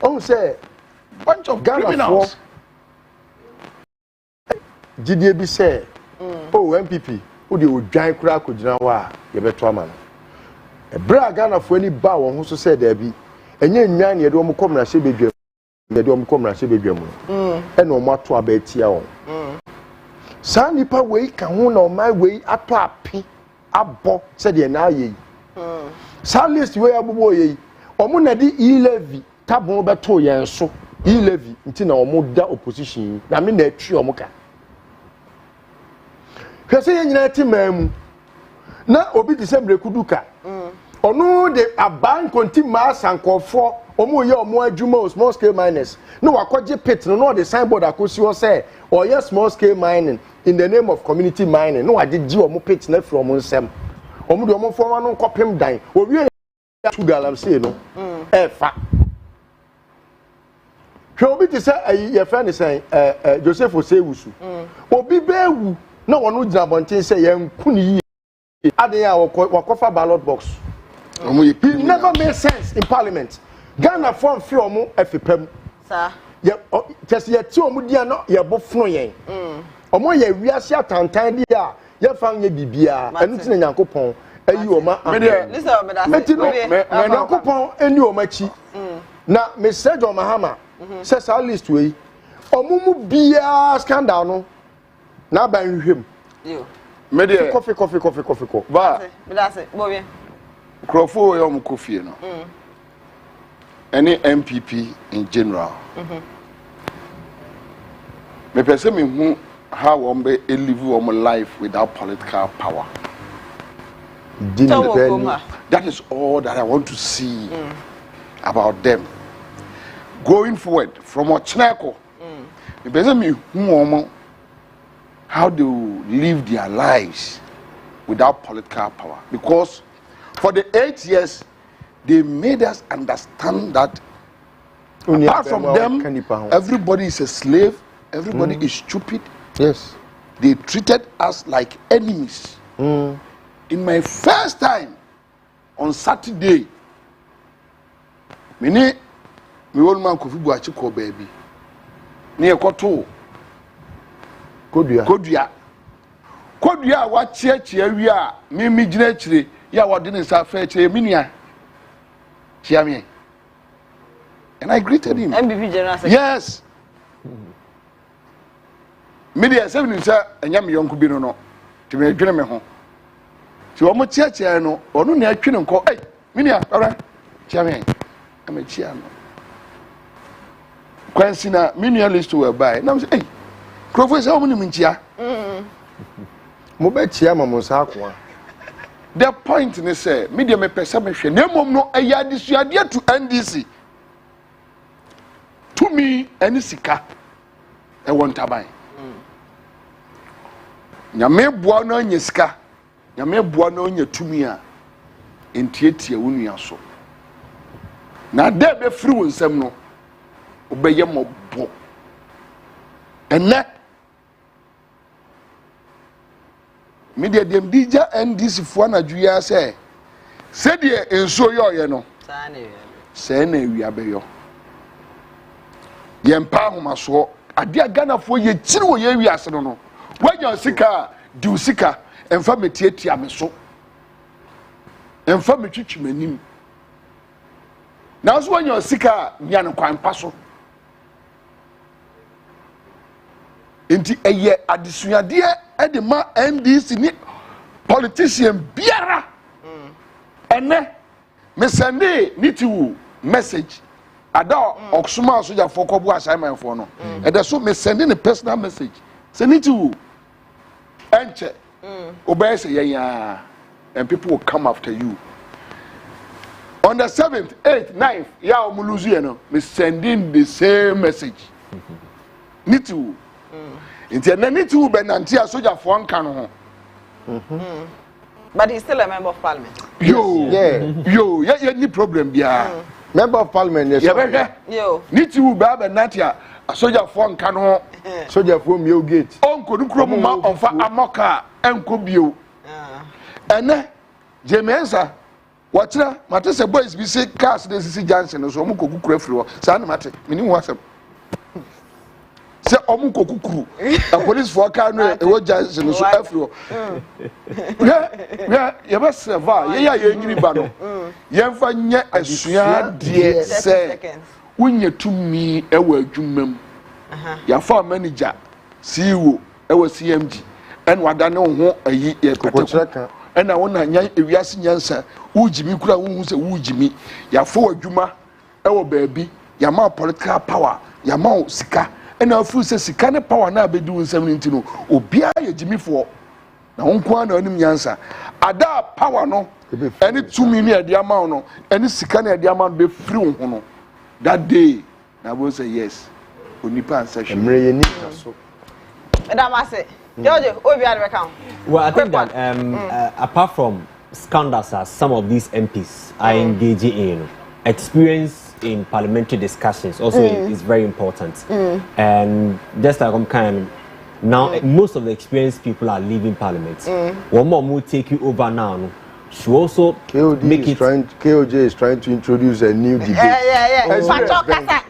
[SPEAKER 5] Oh, say
[SPEAKER 2] bunch of
[SPEAKER 5] Ghana
[SPEAKER 2] criminals.
[SPEAKER 5] GDA be say, oh MPP, who dey odwan kura ko gina wa ye beto ama no. E bra Ghana for any ba won so say there be. Enye nwan ne ye de omo komra hye bedwam. Ye de omo komra hye bedwam no. E na omo ato aba etia won. Sa nipa wei ka ho na omai wei ato api abo se de na aye. Sa list wei abubo ye. Omo na di e-levy tabon beto yen so. E-levy nti na omo da opposition na me na atwi omo ka. Hwese ye nyina ti mamu. Na obi di sembre kuduka. Ono de aban konti ma sankofo omo ye omo adwuma small scale miners. No wakoje pit no the signboard akosi o say or yes small scale mining in the name of community mining. No agye omo pit na from nsem. Omo de omo forma no kopem dan. Owie two galamsey no. Fa. Obi ti say your friend is saying Joseph Osewusu. Obi bewu na wono gina bonten say yankuni yi. Ade ya wakofa ballot box. It never made sense in parliament. Ghana form fi omo afipam.
[SPEAKER 1] Sir.
[SPEAKER 5] Ye just ye ti omo dia no ye bofno yen. Omo ye wiase atantan dia ye fan ye bibia. Enu ti na Nyankopon ayi oma.
[SPEAKER 1] Listen me that.
[SPEAKER 5] Nyankopon eni oma chi. Na me said on Mahama says our list way. Omumu bia scandal no. Na ba nhwem.
[SPEAKER 1] You.
[SPEAKER 2] Me dey
[SPEAKER 5] Coffee.
[SPEAKER 2] Ba.
[SPEAKER 1] Me that's it. Bobby.
[SPEAKER 2] Krofo yo mu kofie no. Any MPP in general. Me pese me hu how one be live one life without political power. That is all that I want to see about them. Going forward from Ochneko, me pese me hu how they live their lives without political power. Because for the 8 years, they made us understand that apart from them, everybody is a slave, everybody is stupid.
[SPEAKER 5] Yes.
[SPEAKER 2] They treated us like enemies. In my first time on Saturday, Mini me old man Kofi Buachi ko baby. Near Koto Kodua what church we are, me generally, ya what didn't suffer minia. Chiame. And I greeted him.
[SPEAKER 1] MBP General Secretary.
[SPEAKER 2] Yes. Media 7 sir, and yam young could be no. To me, dream me home. So almost church, I know, or no near Queen call. Hey, Minia, all right. Chiame. I'm a chiano. Quansina, Minia list to a buy. Now, hey, Crawford, how many minchia?
[SPEAKER 5] Mobechia Mamosakwa.
[SPEAKER 2] The point in say, media me perception, no mom no a yardis you are dear to NDC. To me, any sika, I want to buy. Yame buano nyeska, Yame buano nye tumia, in tietia uniaso. Na there be free with some no, obey your mob. And that media dem dija NDC fo na dwia say said ye enso yo no say na wi abeyo ye mpa homaso ade agana fo ye kiri wo ye wi ase no wanya sika di sika emfa metietia me so emfa metwitwi manim na so wanya sika nya no kwan pa so enti eye adesuade de ma NDC ni politician biara ene me send ni ti message ada oksuma soja for kobu assignment for no e da so me send a personal message say ni ti enche obey say ya and people will come after you on the 7th 8th 9th ya omuluzu ye no me sending the same message ni ti Inti na ni tu be nanti a soldier for anka no ho.
[SPEAKER 1] But he's still a member of parliament.
[SPEAKER 2] Yo, any problem bia.
[SPEAKER 5] Member of parliament, yes.
[SPEAKER 1] Yo.
[SPEAKER 2] Ni tu be nanti a soldier for anka no ho.
[SPEAKER 5] Soldier for Mio Gate.
[SPEAKER 2] Onko du kro ma onfa amoka enko bio. Ene Jemensa watira mate se boys bi se cars de sisi Johnson so mo koku kura firi ho. Sa na mate, meni ho asem. Se omu kokukuru a police for car no e wo Johnson so afro ya ba serva ya nyiri ba no ye mfa nye asua de se wonye tumi e wa adwumam ya fa manager CEO e wa CMG en wada ne ho ayi e
[SPEAKER 5] kokochaka
[SPEAKER 2] ena wona nya ewiase nyansa wujimi kura wonhu se wujimi ya fa adwuma e wo baabi ya ma political power ya ma sika and our food says, can a power now be doing 17? Obia, ye Jimmy for now, Unquan or Nyansa. Ada power no, any 2 million the amount, no, any Sikana the amount be free. That day, I will say yes. Unipa session.
[SPEAKER 1] Madam, I say, George,
[SPEAKER 3] well, I think that apart from scandals as some of these MPs are engaging in, experience in parliamentary discussions also is very important. And just like I'm kind of now, most of the experienced people are leaving parliament. One more will take you over now. She also
[SPEAKER 5] KOJ is trying to introduce a new debate.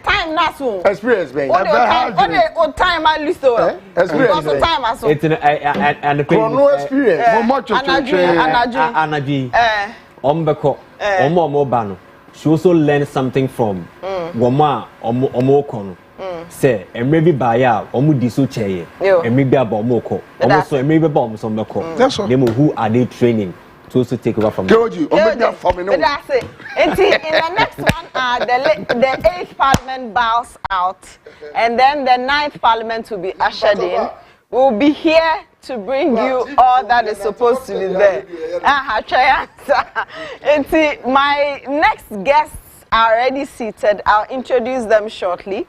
[SPEAKER 1] Time now soon.
[SPEAKER 5] Experience, man.
[SPEAKER 1] What time I list over?
[SPEAKER 5] Experience.
[SPEAKER 1] Time I saw.
[SPEAKER 3] It's an
[SPEAKER 5] chrono experience.
[SPEAKER 3] Anaji. Ombeko. Omo she also learned something from Woma Omokono. Say, and maybe by ya, Omu Disu Cheye, and maybe about Moko, almost so maybe bombs on Moko.
[SPEAKER 2] That's all.
[SPEAKER 3] Who are they training to also take over from
[SPEAKER 2] Georgie,
[SPEAKER 1] that's it. In the next one, the 8th parliament bows out, and then the 9th parliament will be ushered in. We'll be here to bring you all that is supposed to be there. My next guests are already seated. I'll introduce them shortly.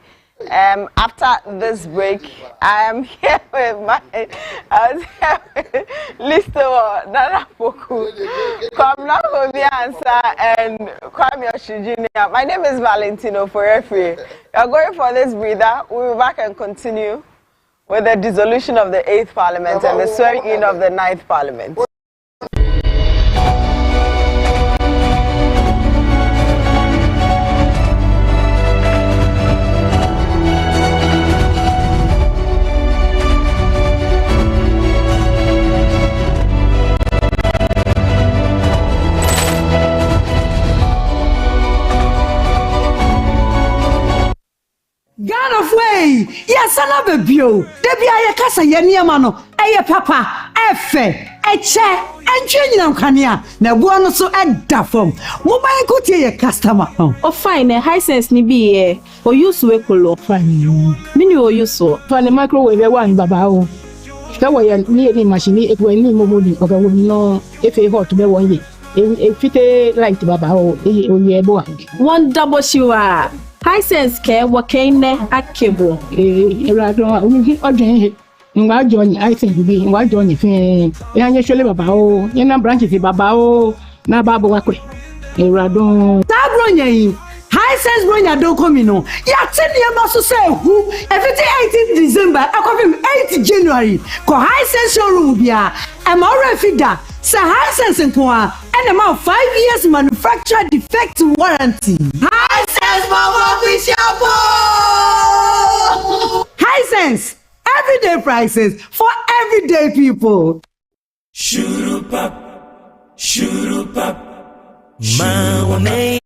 [SPEAKER 1] After this break, I am here with Listo Nana Poku, Kwamna Hobiansa, and Kwame Oshijinia. My name is Valentino Forefree. We are going for this breather. We'll be back and continue with the dissolution of the 8th Parliament and the swearing in of the 9th Parliament.
[SPEAKER 8] sana bebio debi aye kasa ye niema no eye papa efe eche entwe nyina nkania na buo no so eda fom mobile ko tie ye customer
[SPEAKER 9] o fine high sense ni bi e o use we kolo
[SPEAKER 10] fine
[SPEAKER 9] mini o use
[SPEAKER 10] for the microwave one baba o that way ni machine it when ni mobile o ga no if e hot be one ye e fite light baba o ye bo
[SPEAKER 9] one double sure high sense ke wakene akebo
[SPEAKER 10] erado odin ngwa join I think bi ngwa join fe ya nye shole baba o ye na branch fi baba o na baba wakwe erado
[SPEAKER 8] tabro nyin high sense bro nya don come no ya tene ma so say hu every 18th December akofim 8th January ko high sense showroom bia e ma ora fida say high sense nko a and ma 5 years manufacturer defect warranty high sense baba bishapo high sense everyday prices for everyday people.
[SPEAKER 11] Shuru pop, ma